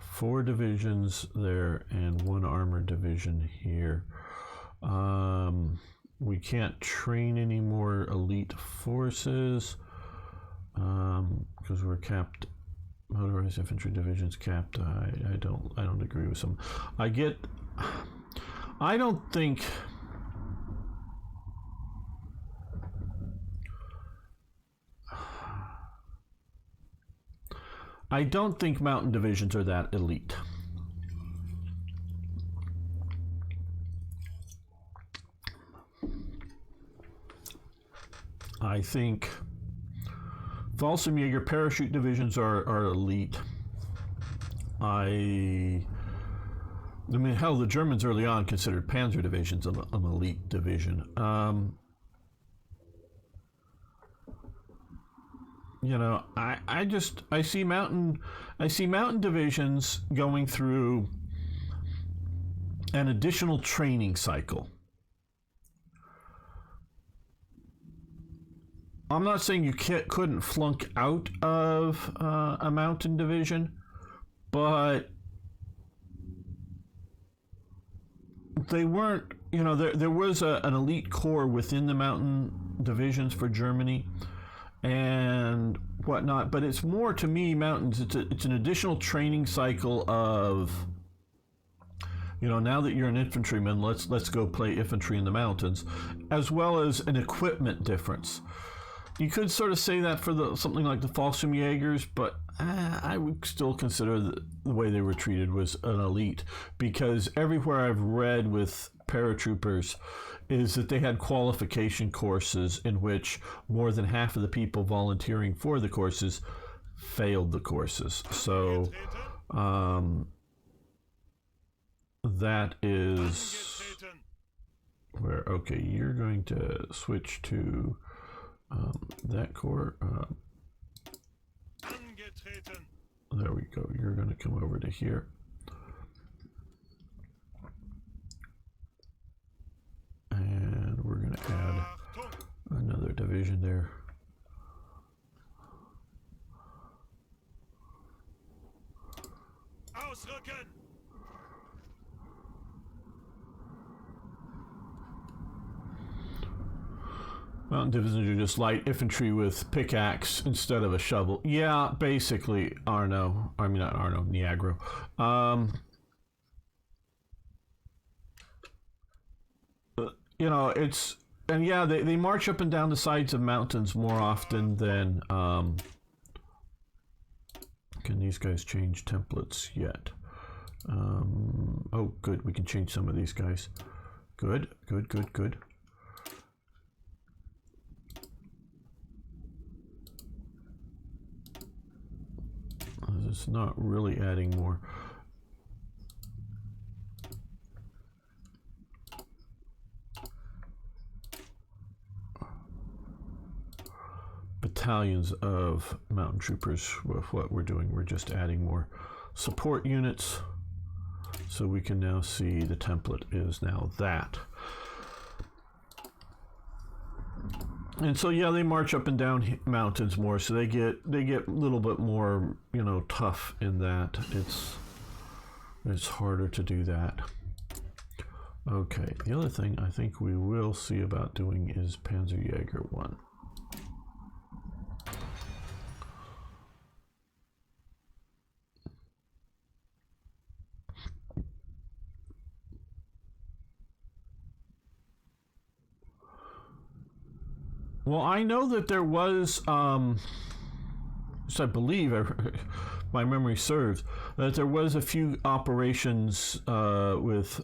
A: 4 divisions there and 1 armored division here. We can't train any more elite forces because we're capped. Motorized infantry divisions capped. I don't agree with some. I don't think. I don't think mountain divisions are that elite. I think Fallschirmjäger parachute divisions are elite. I mean, hell, the Germans early on considered panzer divisions an elite division. You know, I see mountain divisions going through an additional training cycle. I'm not saying you couldn't flunk out of a mountain division, but they weren't, you know, there was an elite corps within the mountain divisions for Germany and whatnot, but it's more, to me, mountains, it's an additional training cycle of, you know, now that you're an infantryman, let's go play infantry in the mountains, as well as an equipment difference. You could sort of say that for something like the Fallschirmjägers, but I would still consider the way they were treated was an elite, because everywhere I've read with paratroopers is that they had qualification courses in which more than half of the people volunteering for the courses failed the courses. So that is where, okay, you're going to switch to that corps. There we go. You're going to come over to here. And we're going to add another division there. Mountain divisions are just light infantry with pickaxe instead of a shovel. Yeah, basically, Arno. I mean, not Arno, Niagara. You know, it's... And yeah, they march up and down the sides of mountains more often than... Can these guys change templates yet? Oh, good. We can change some of these guys. Good, good, good, good. It's not really adding more. Battalions of mountain troopers with what we're doing. We're just adding more support units. So we can now see the template is now that. And so yeah, they march up and down mountains more, so they get a little bit more, you know, tough in that. It's harder to do that. Okay, the other thing I think we will see about doing is Panzerjäger 1. Well, I know that there was, so I believe, my memory serves, that there was a few operations with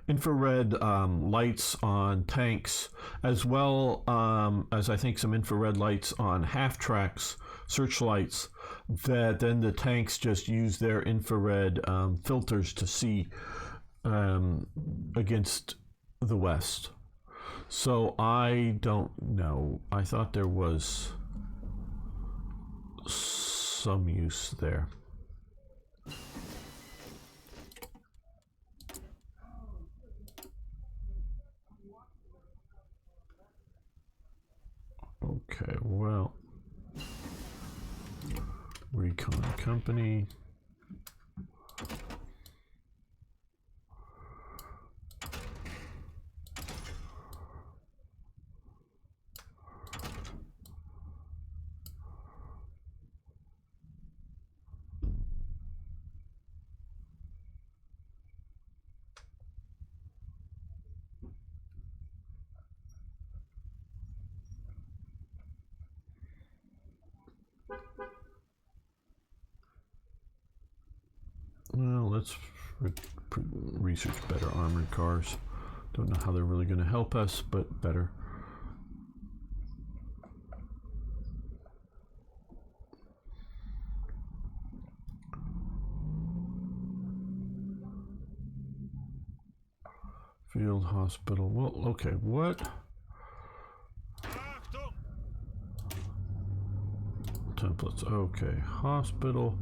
A: infrared lights on tanks, as well as I think some infrared lights on half-tracks, searchlights, that then the tanks just use their infrared filters to see against the west. So I don't know. I thought there was some use there. Okay, well, recon company. Well, let's research better armored cars. Don't know how they're really going to help us, but better. Field hospital. Well, okay, what? Templates. Okay, hospital,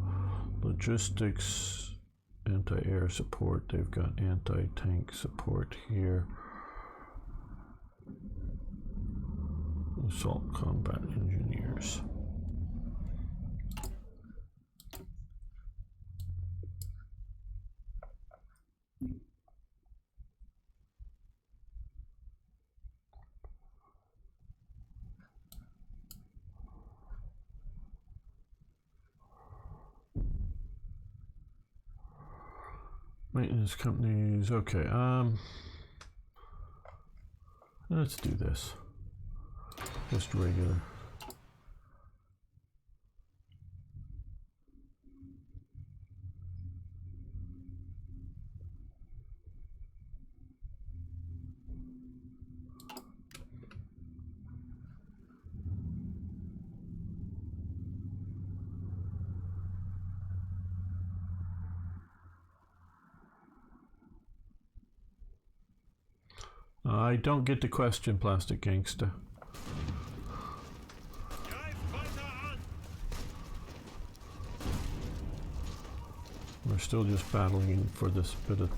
A: logistics, anti-air support. They've got anti-tank support here. Assault combat engineers. Maintenance companies. Okay, let's do this. Just regular. I don't get the question, Plastic Gangster. We're still just battling for this bit of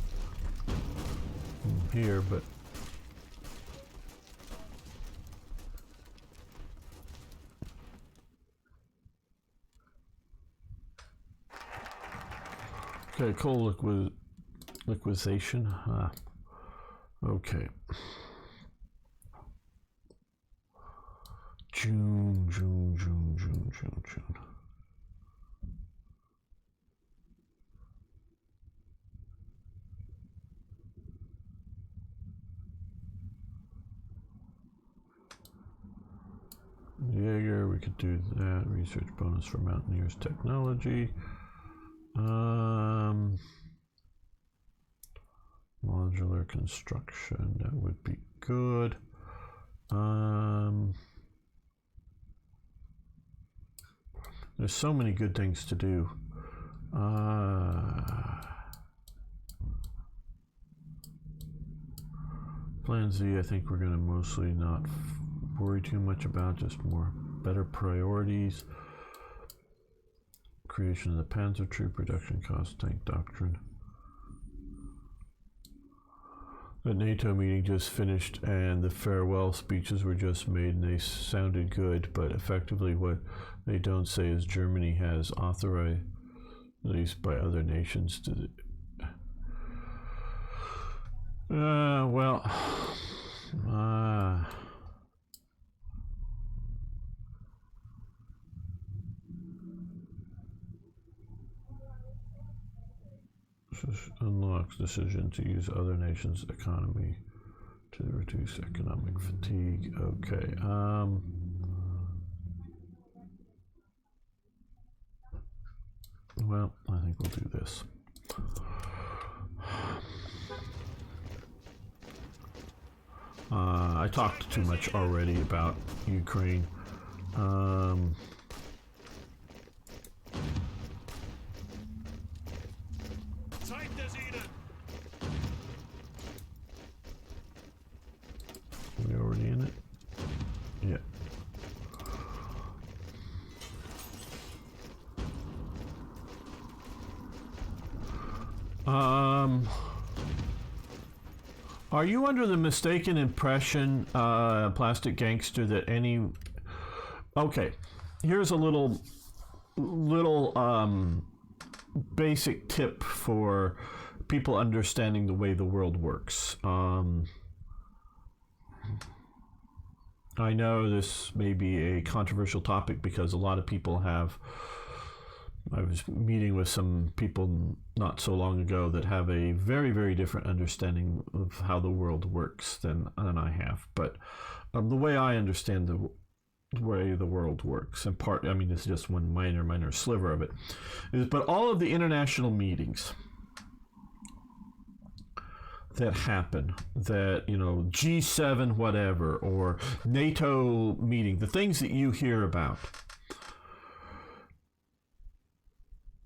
A: here, but okay, coal liquidation. Okay. June. Jaeger, we could do that. Research bonus for Mountaineers technology. Modular construction, that would be good. There's so many good things to do. Plan Z, I think we're going to mostly not worry too much about, just more better priorities. Creation of the Panzer Troop, reduction cost, tank doctrine. The NATO meeting just finished and the farewell speeches were just made and they sounded good, but effectively what they don't say is Germany has authorized, at least by other nations, to unlocks decision to use other nations' economy to reduce economic fatigue. Okay. Well, I think we'll do this. I talked too much already about Ukraine. We already in it? Yeah. Are you under the mistaken impression, Plastic Gangster, that any... Okay, here's a little basic tip for people understanding the way the world works. I know this may be a controversial topic because a lot of people have... I was meeting with some people not so long ago that have a very, very different understanding of how the world works than I have. But the way I understand the way the world works, and I mean, this is just one minor sliver of it, is but all of the international meetings that happen, that, you know, G7 whatever, or NATO meeting, the things that you hear about,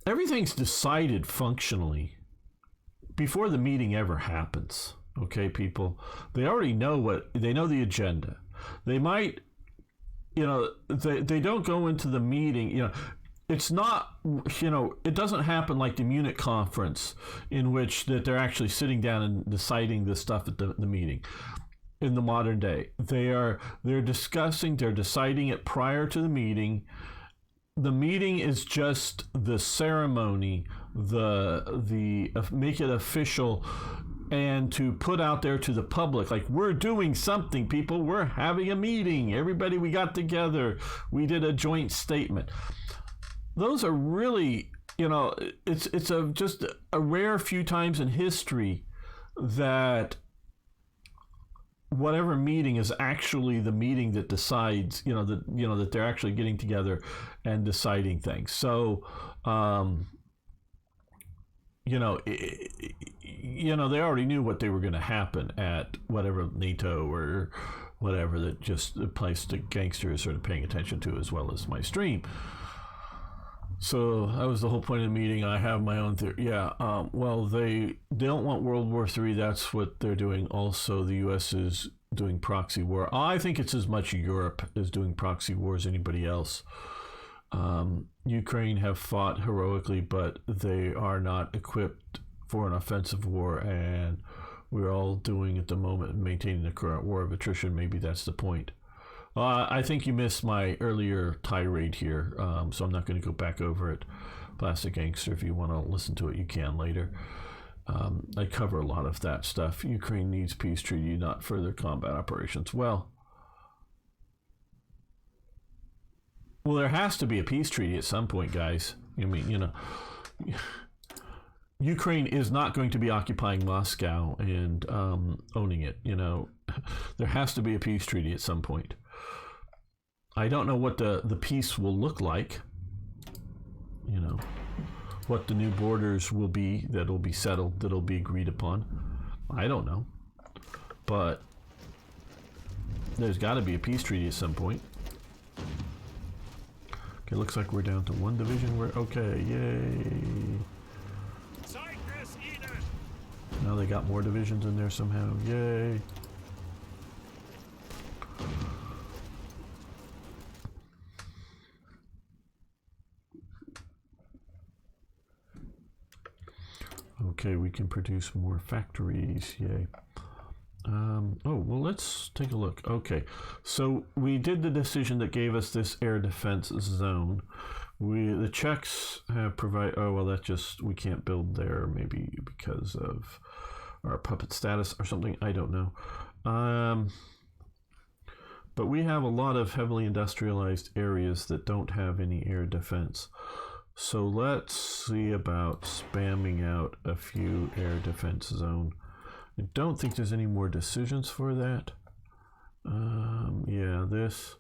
A: everything's decided functionally before the meeting ever happens. Okay, people, they already know they know the agenda. They might, you know, they don't go into the meeting, you know, it's not, you know, it doesn't happen like the Munich conference in which that they're actually sitting down and deciding this stuff at the meeting. In the modern day, they're deciding it prior to the meeting. The meeting is just the ceremony, the make it official, and to put out there to the public, like, we're doing something, people, we're having a meeting, everybody, we got together, we did a joint statement. Those are really, you know, it's just a rare few times in history that whatever meeting is actually the meeting that decides, that they're actually getting together and deciding things. So, they already knew what they were going to happen at whatever NATO or whatever, that just the place the gangster is sort of paying attention to, as well as my stream. So that was the whole point of the meeting. I have my own theory. Yeah. Well, they don't want World War III. That's what they're doing. Also, the U.S. is doing proxy war. I think it's as much Europe is doing proxy war as anybody else. Ukraine have fought heroically, but they are not equipped for an offensive war, and we're all doing at the moment maintaining the current war of attrition. Maybe that's the point. I think you missed my earlier tirade here, so I'm not going to go back over it. Plastic Gangster, if you want to listen to it, you can later. I cover a lot of that stuff. Ukraine needs peace treaty, not further combat operations. Well, there has to be a peace treaty at some point, guys. I mean, Ukraine is not going to be occupying Moscow and owning it. There has to be a peace treaty at some point. I don't know what the peace will look like. What the new borders will be that'll be settled, that'll be agreed upon. I don't know. But there's got to be a peace treaty at some point. Okay, looks like we're down to one division. Okay, yay. Now they got more divisions in there somehow. Yay. Okay, we can produce more factories. Yay. Well, let's take a look. Okay, so we did the decision that gave us this air defense zone. The Czechs have provided. Oh well, we can't build there. Maybe because of our puppet status or something. I don't know. But we have a lot of heavily industrialized areas that don't have any air defense. So let's see about spamming out a few air defense zone. I don't think there's any more decisions for that. Yeah, this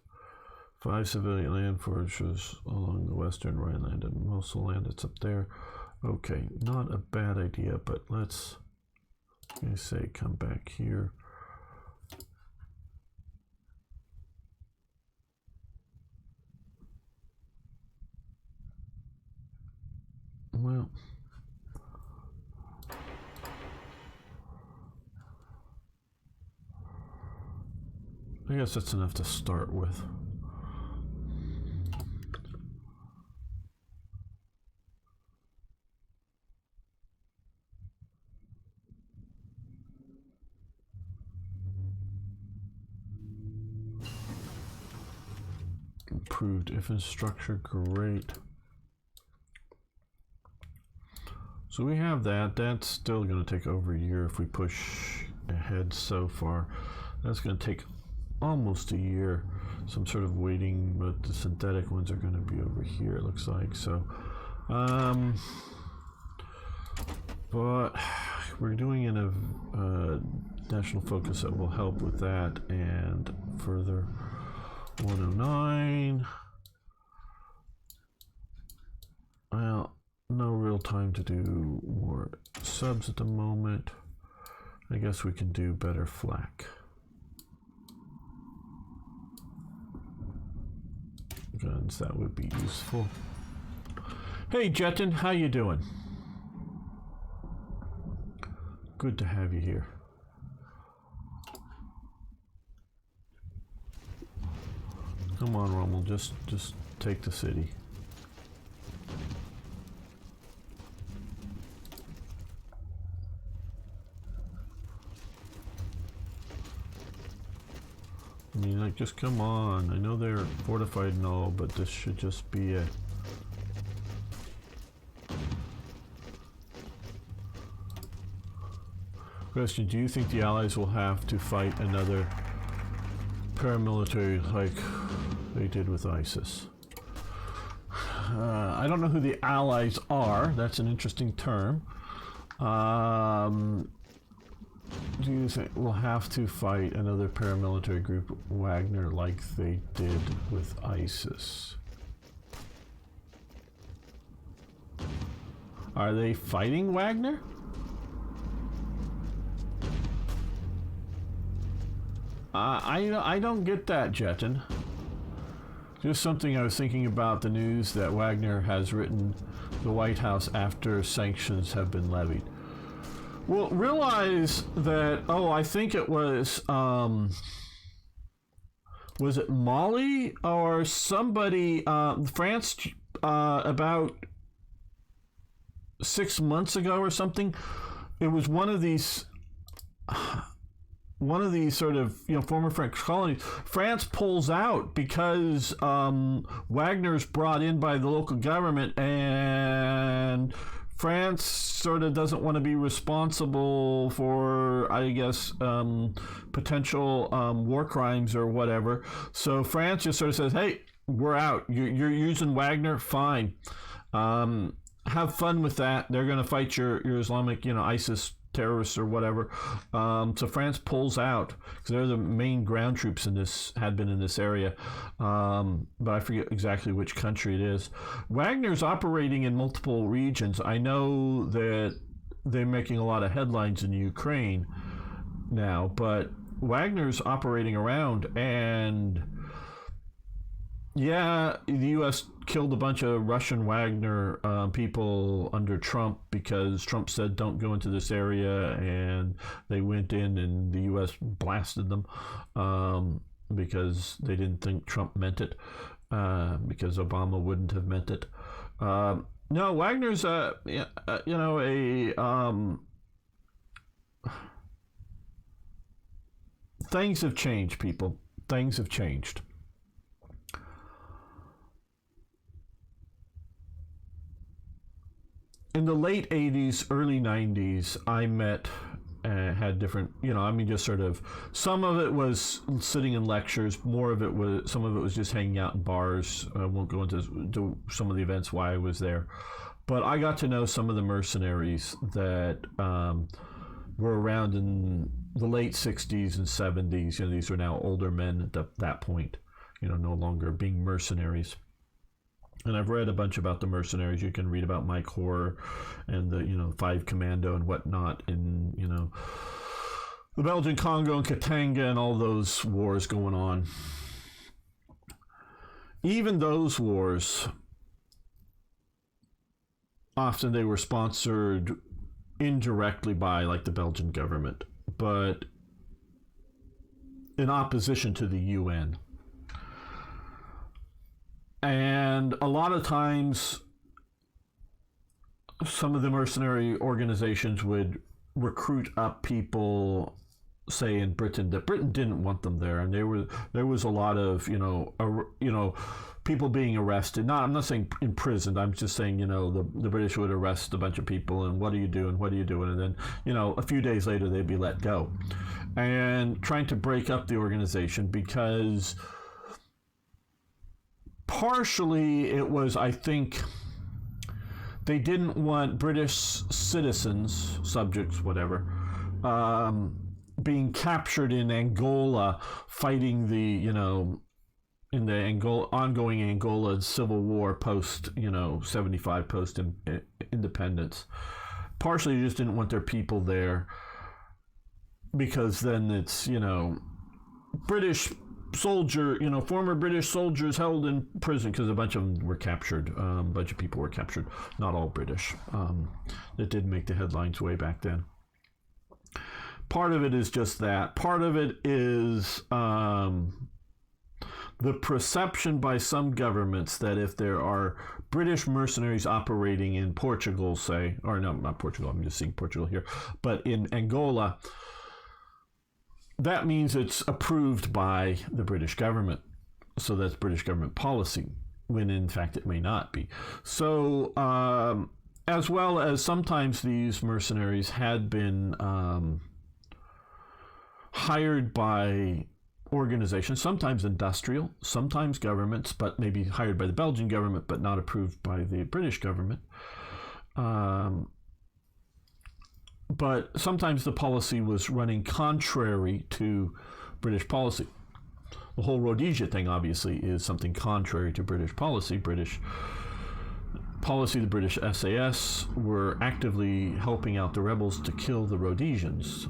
A: 5 civilian land forces along the western Rhineland and Mosul land. It's up there. Okay, not a bad idea, but let's say come back here. Well, I guess that's enough to start with. Improved infrastructure, great. So we have that. That's still going to take over a year if we push ahead so far. That's going to take almost a year. Some sort of waiting, but the synthetic ones are going to be over here, it looks like. So, but we're doing in a national focus that will help with that. And further, 109. Well, no real time to do more subs at the moment. I guess we can do better flak. Guns, that would be useful. Hey Jetin, how you doing? Good to have you here. Come on, Rommel, just take the city. I mean, like, just come on. I know they're fortified and all, but this should just be it. Question, do you think the Allies will have to fight another paramilitary like they did with ISIS? I don't know who the Allies are. That's an interesting term. Do you think we'll have to fight another paramilitary group, Wagner, like they did with ISIS? Are they fighting Wagner? I don't get that, Jetin. Just something I was thinking about, the news that Wagner has written the White House after sanctions have been levied. Well, realize that, I think it was it Mali or somebody, France, about 6 months ago or something. It was one of these sort of, former French colonies. France pulls out because Wagner's brought in by the local government, and France sort of doesn't want to be responsible for, I guess, potential war crimes or whatever. So France just sort of says, hey, we're out. You're using Wagner? Fine. Have fun with that. They're going to fight your Islamic, ISIS terrorists or whatever. So France pulls out because they're the main ground troops had been in this area. But I forget exactly which country it is. Wagner's operating in multiple regions. I know that they're making a lot of headlines in Ukraine now, but Wagner's operating around, and yeah, the U.S. killed a bunch of Russian Wagner people under Trump because Trump said don't go into this area, and they went in and the U.S. blasted them because they didn't think Trump meant it, because Obama wouldn't have meant it. No, Wagner's things have changed, people. Things have changed. In the late 80s, early 90s, I met had different, just sort of, some of it was sitting in lectures, some of it was just hanging out in bars. I won't go into some of the events why I was there. But I got to know some of the mercenaries that were around in the late 60s and 70s. These were now older men at that point, no longer being mercenaries. And I've read a bunch about the mercenaries. You can read about Mike Hoare and the 5 Commando and whatnot in, the Belgian Congo and Katanga and all those wars going on. Even those wars, often they were sponsored indirectly by like the Belgian government, but in opposition to the UN. And a lot of times, some of the mercenary organizations would recruit up people, say in Britain, that Britain didn't want them there, and there was a lot of people being arrested. I'm not saying imprisoned. I'm just saying the British would arrest a bunch of people, and what are you doing? What are you doing? And then a few days later they'd be let go, and trying to break up the organization because. Partially, it was, I think, they didn't want British citizens, subjects, whatever, being captured in Angola, fighting in the ongoing Angola civil war post, 75 post independence. Partially, they just didn't want their people there because then it's, British soldier, former British soldiers held in prison, because a bunch of them were captured. A bunch of people were captured. Not all British. That did make the headlines way back then. Part of it is just that. Part of it is the perception by some governments that if there are British mercenaries operating in Portugal, say, or no, not Portugal, I'm just seeing Portugal here, but in Angola, that means it's approved by the British government. So that's British government policy, when in fact it may not be. So, as well as sometimes these mercenaries had been hired by organizations, sometimes industrial, sometimes governments, but maybe hired by the Belgian government, but not approved by the British government. But sometimes the policy was running contrary to British policy. The whole Rhodesia thing, obviously, is something contrary to British policy. The British SAS were actively helping out the rebels to kill the Rhodesians.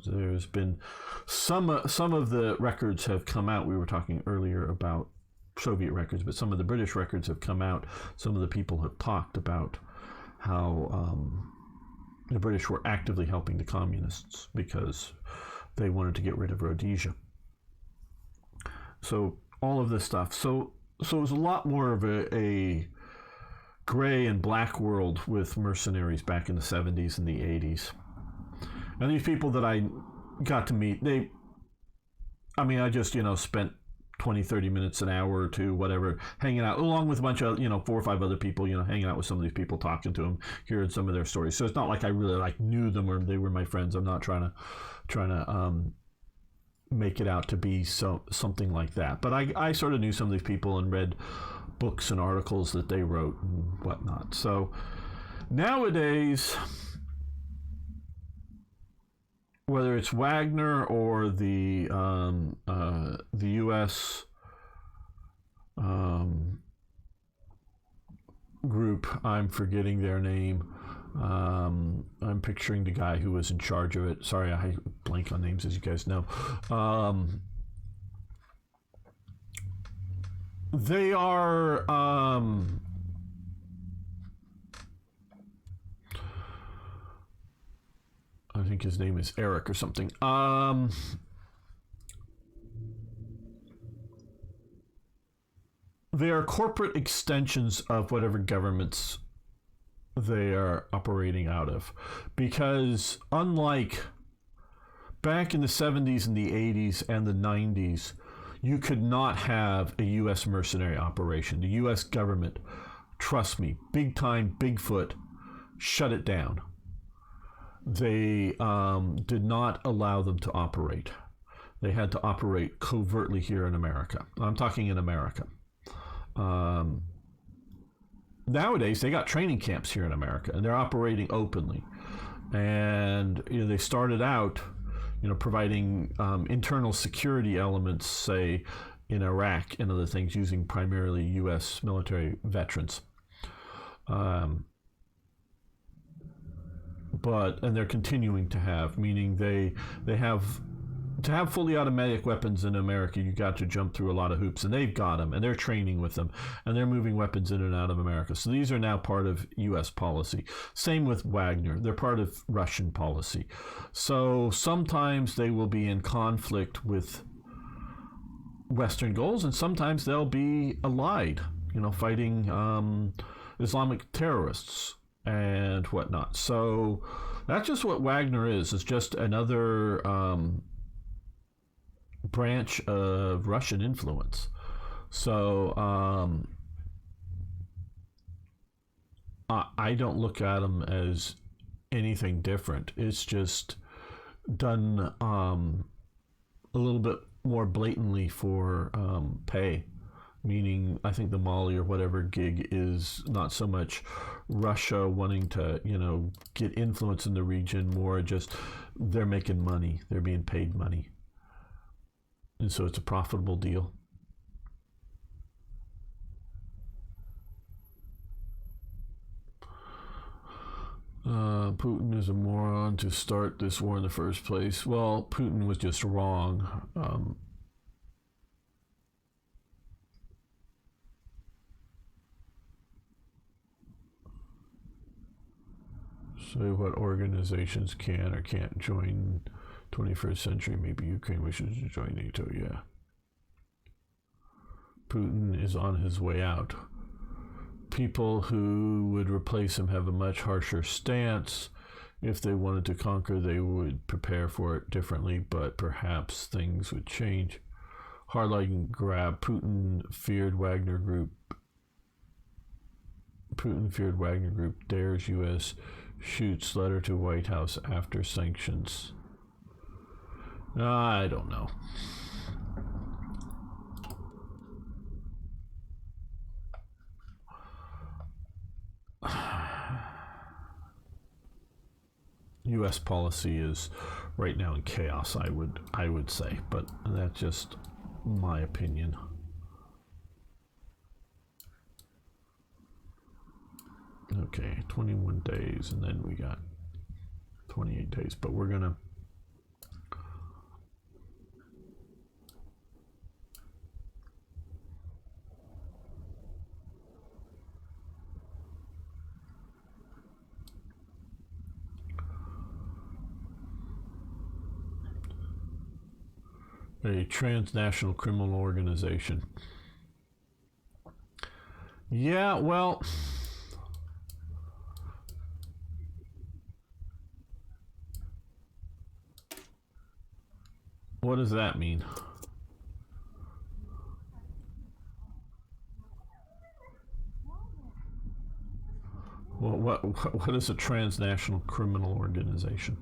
A: there's been some of the records have come out. We were talking earlier about Soviet records, but some of the British records have come out. Some of the people have talked about how the British were actively helping the communists because they wanted to get rid of Rhodesia. So all of this stuff. So it was a lot more of a gray and black world with mercenaries back in the 70s and the 80s. And these people that I got to meet, I just, spent 20, 30 minutes, an hour or two, whatever, hanging out, along with a bunch of, 4 or 5 other people, hanging out with some of these people, talking to them, hearing some of their stories. So it's not like I really knew them or they were my friends. I'm not trying to make it out to be something like that. But I sort of knew some of these people and read books and articles that they wrote and whatnot. So nowadays, whether it's Wagner or the U.S. Group, I'm forgetting their name. I'm picturing the guy who was in charge of it. Sorry, I blank on names, as you guys know. They are I think his name is Eric or something. They are corporate extensions of whatever governments they are operating out of. Because unlike back in the 70s and the 80s and the 90s, you could not have a U.S. mercenary operation. The U.S. government, trust me, big time, Bigfoot, shut it down. They did not allow them to operate. They had to operate covertly here in America. I'm talking in America. Nowadays, they got training camps here in America, and they're operating openly. And they started out, providing internal security elements, say, in Iraq and other things, using primarily U.S. military veterans. And they're continuing to have, meaning they have, to have fully automatic weapons in America, you got to jump through a lot of hoops, and they've got them, and they're training with them, and they're moving weapons in and out of America. So these are now part of U.S. policy. Same with Wagner. They're part of Russian policy. So sometimes they will be in conflict with Western goals, and sometimes they'll be allied, fighting Islamic terrorists and whatnot. So that's just what Wagner is. It's just another branch of Russian influence. So I don't look at them as anything different. It's just done a little bit more blatantly for pay. Meaning, I think the Mali or whatever gig is not so much Russia wanting to, get influence in the region, more just they're making money. They're being paid money. And so it's a profitable deal. Putin is a moron to start this war in the first place. Well, Putin was just wrong. Say what organizations can or can't join 21st century. Maybe Ukraine wishes to join NATO, yeah. Putin is on his way out. People who would replace him have a much harsher stance. If they wanted to conquer, they would prepare for it differently, but perhaps things would change. Hardline grab. Putin feared Wagner Group. Dares U.S. shoots letter to White House after sanctions. I don't know. U.S. policy is right now in chaos, I would say, but that's just my opinion. Okay, 21 days, and then we got 28 days, but we're gonna A transnational criminal organization. Yeah, well, what does that mean? Well, what is a transnational criminal organization?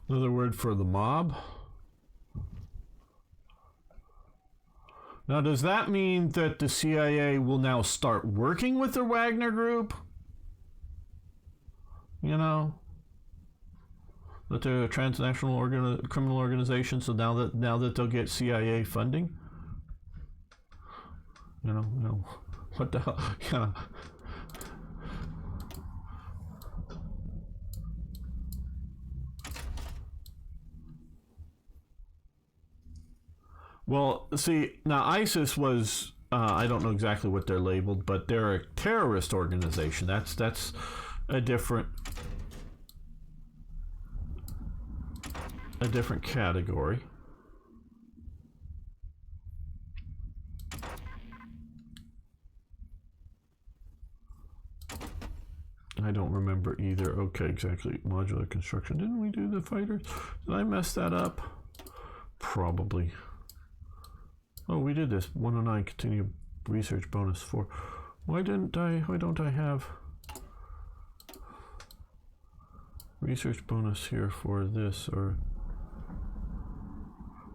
A: Another word for the mob. Now, does that mean that the CIA will now start working with the Wagner Group? You know, that they're a transnational criminal organization. So now that they'll get CIA funding. You know, what the hell? Yeah. Well, see, now ISIS was, I don't know exactly what they're labeled, but they're a terrorist organization. That's a different category. I don't remember either. Okay, exactly. Modular construction. Didn't we do the fighters? Did I mess that up? Probably. Oh, we did this. 109 continue research bonus 4. Why don't I have research bonus here for this, or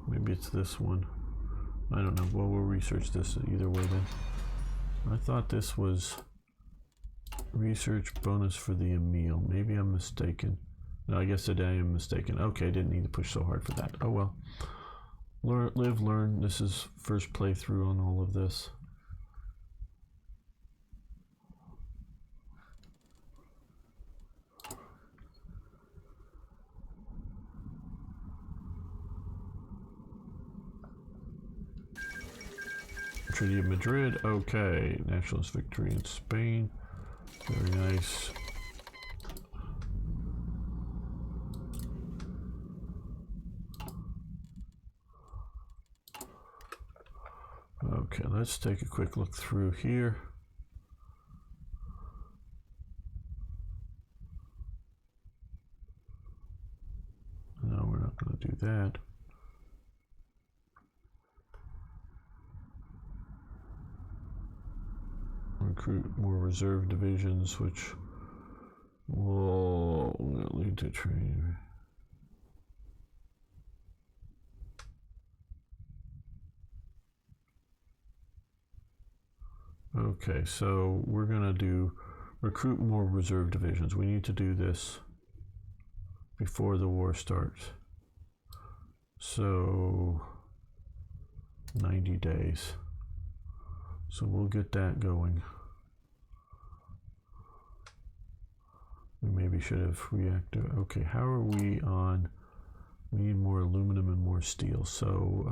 A: maybe it's this one. I don't know. Well, we'll research this either way then. I thought this was research bonus for the Emil. Maybe I'm mistaken. No, I guess today I am mistaken. Okay, didn't need to push so hard for that. Oh well. Live, learn. This is first playthrough on all of this. Treaty of Madrid. Okay. Nationalist victory in Spain. Very nice. Okay, let's take a quick look through here. No, we're not going to do that. Recruit more reserve divisions, which will lead to training. Okay, so we're gonna do recruit more reserve divisions. We need to do this before the war starts. So 90 days. So we'll get that going. We maybe should have reacted. Okay, how are we on? We need more aluminum and more steel. So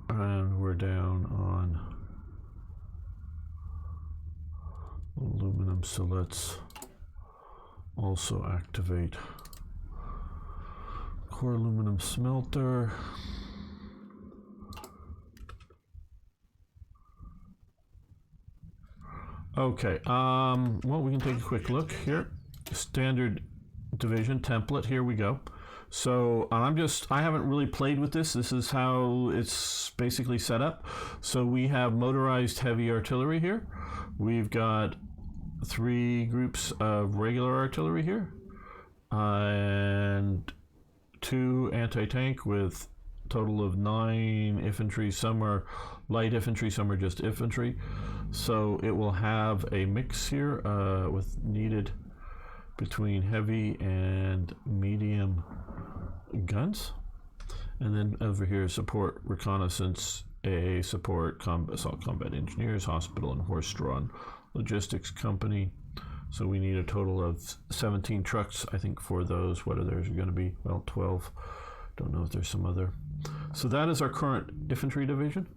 A: and we're down on aluminum, so let's also activate core aluminum smelter. Okay, well, we can take a quick look here. Standard division template, here we go. So I haven't really played with this. This is how it's basically set up. So we have motorized heavy artillery here. We've got 3 groups of regular artillery here. And 2 anti-tank with a total of 9 infantry. Some are light infantry, some are just infantry. So it will have a mix here with needed between heavy and medium guns. And then over here, support reconnaissance, support assault combat engineers, hospital and horse-drawn logistics company. So we need a total of 17 trucks, I think, for those. What are there going to be? Well, 12. Don't know if there's some other. So that is our current infantry division.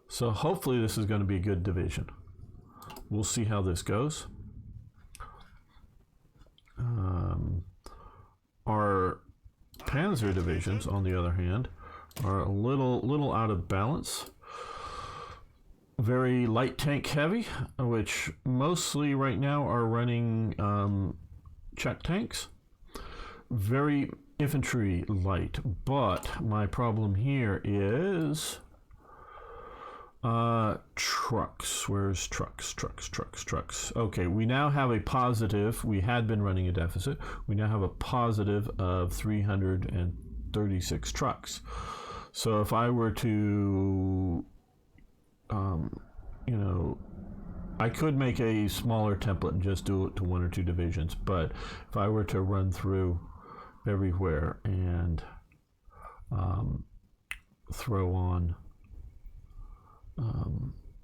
A: So hopefully this is going to be a good division. We'll see how this goes. Our panzer divisions, on the other hand, are a little out of balance. Very light tank heavy, which mostly right now are running Czech tanks. Very infantry light, but my problem here is trucks. Where's trucks? Okay, we now have a positive. We had been running a deficit. We now have a positive of 336 trucks. So if I were to, I could make a smaller template and just do it to 1 or 2 divisions. But if I were to run through everywhere and throw on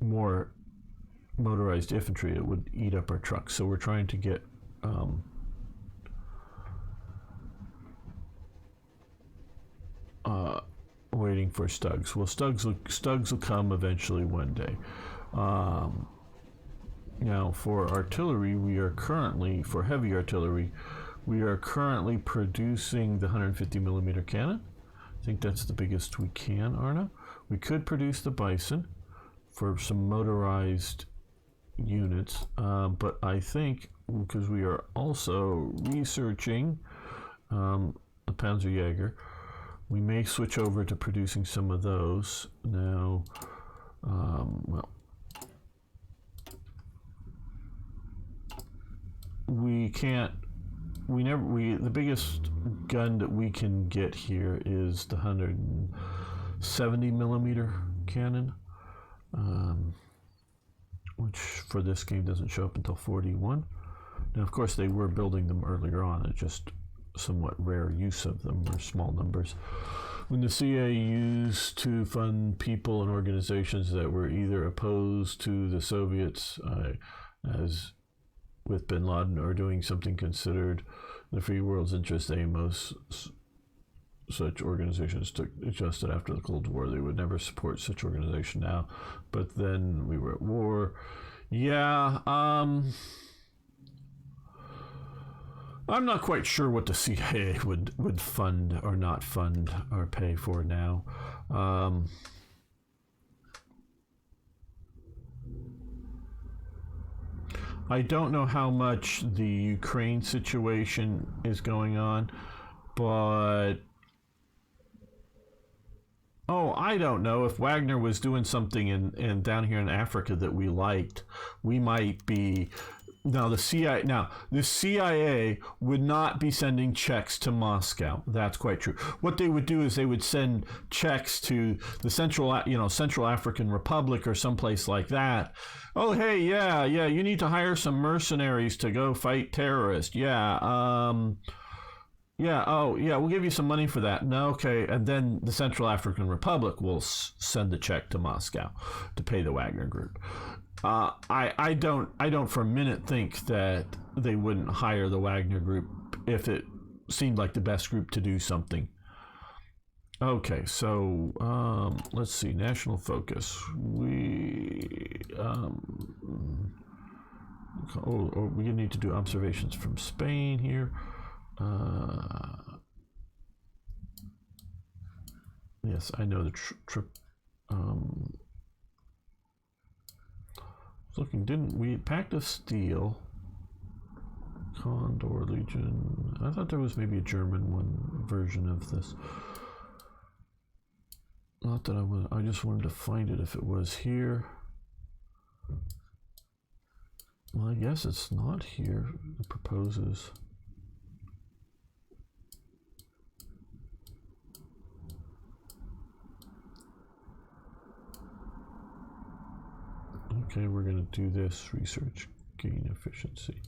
A: more motorized infantry, it would eat up our trucks. So we're trying to get waiting for Stugs. Well, Stugs will come eventually one day. Now for artillery, for heavy artillery, we are currently producing the 150 millimeter cannon. I think that's the biggest we can, Arna. We could produce the Bison for some motorized units, but I think because we are also researching the Panzerjäger, we may switch over to producing some of those now. The biggest gun that we can get here is the 170 millimeter cannon, which for this game doesn't show up until 41. Now, of course, they were building them earlier on. It's just somewhat rare use of them, or small numbers. When the CIA used to fund people and organizations that were either opposed to the Soviets, as with bin Laden, or doing something considered the free world's interest, most such organizations adjusted after the Cold War. They would never support such organization now, but then we were at war. Yeah, I'm not quite sure what the CIA would fund or not fund or pay for now. I don't know how much the Ukraine situation is going on, but I don't know. If Wagner was doing something in down here in Africa that we liked, we might be. The CIA would not be sending checks to Moscow. That's quite true. What they would do is they would send checks to the Central African Republic or someplace like that. Oh, hey, yeah, you need to hire some mercenaries to go fight terrorists. We'll give you some money for that. No, okay, and then the Central African Republic will send a check to Moscow to pay the Wagner Group. I don't for a minute think that they wouldn't hire the Wagner Group if it seemed like the best group to do something. Okay, so let's see. National focus. We we need to do observations from Spain here. Yes, I know the trip. Looking, didn't we? Pact of Steel, Condor Legion. I thought there was maybe a German version of this. Not that I just wanted to find it if it was here. Well, I guess it's not here. It proposes. Okay, we're going to do this research gain efficiency.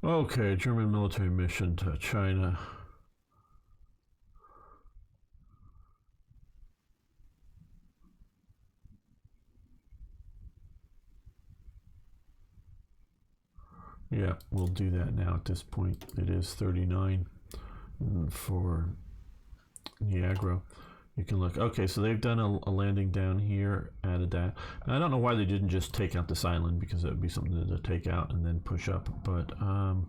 A: Okay, German military mission to China. Yeah, we'll do that now at this point. It is 39 for Niagara. You can look. Okay, so they've done a landing down here, added that. Now, I don't know why they didn't just take out this island, because that would be something to take out and then push up. But, and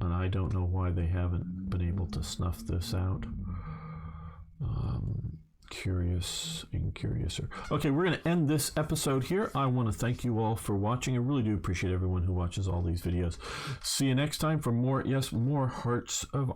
A: I don't know why they haven't been able to snuff this out. Curious and curiouser. Okay, we're going to end this episode here. I want to thank you all for watching. I really do appreciate everyone who watches all these videos. See you next time for more, yes, more Hearts of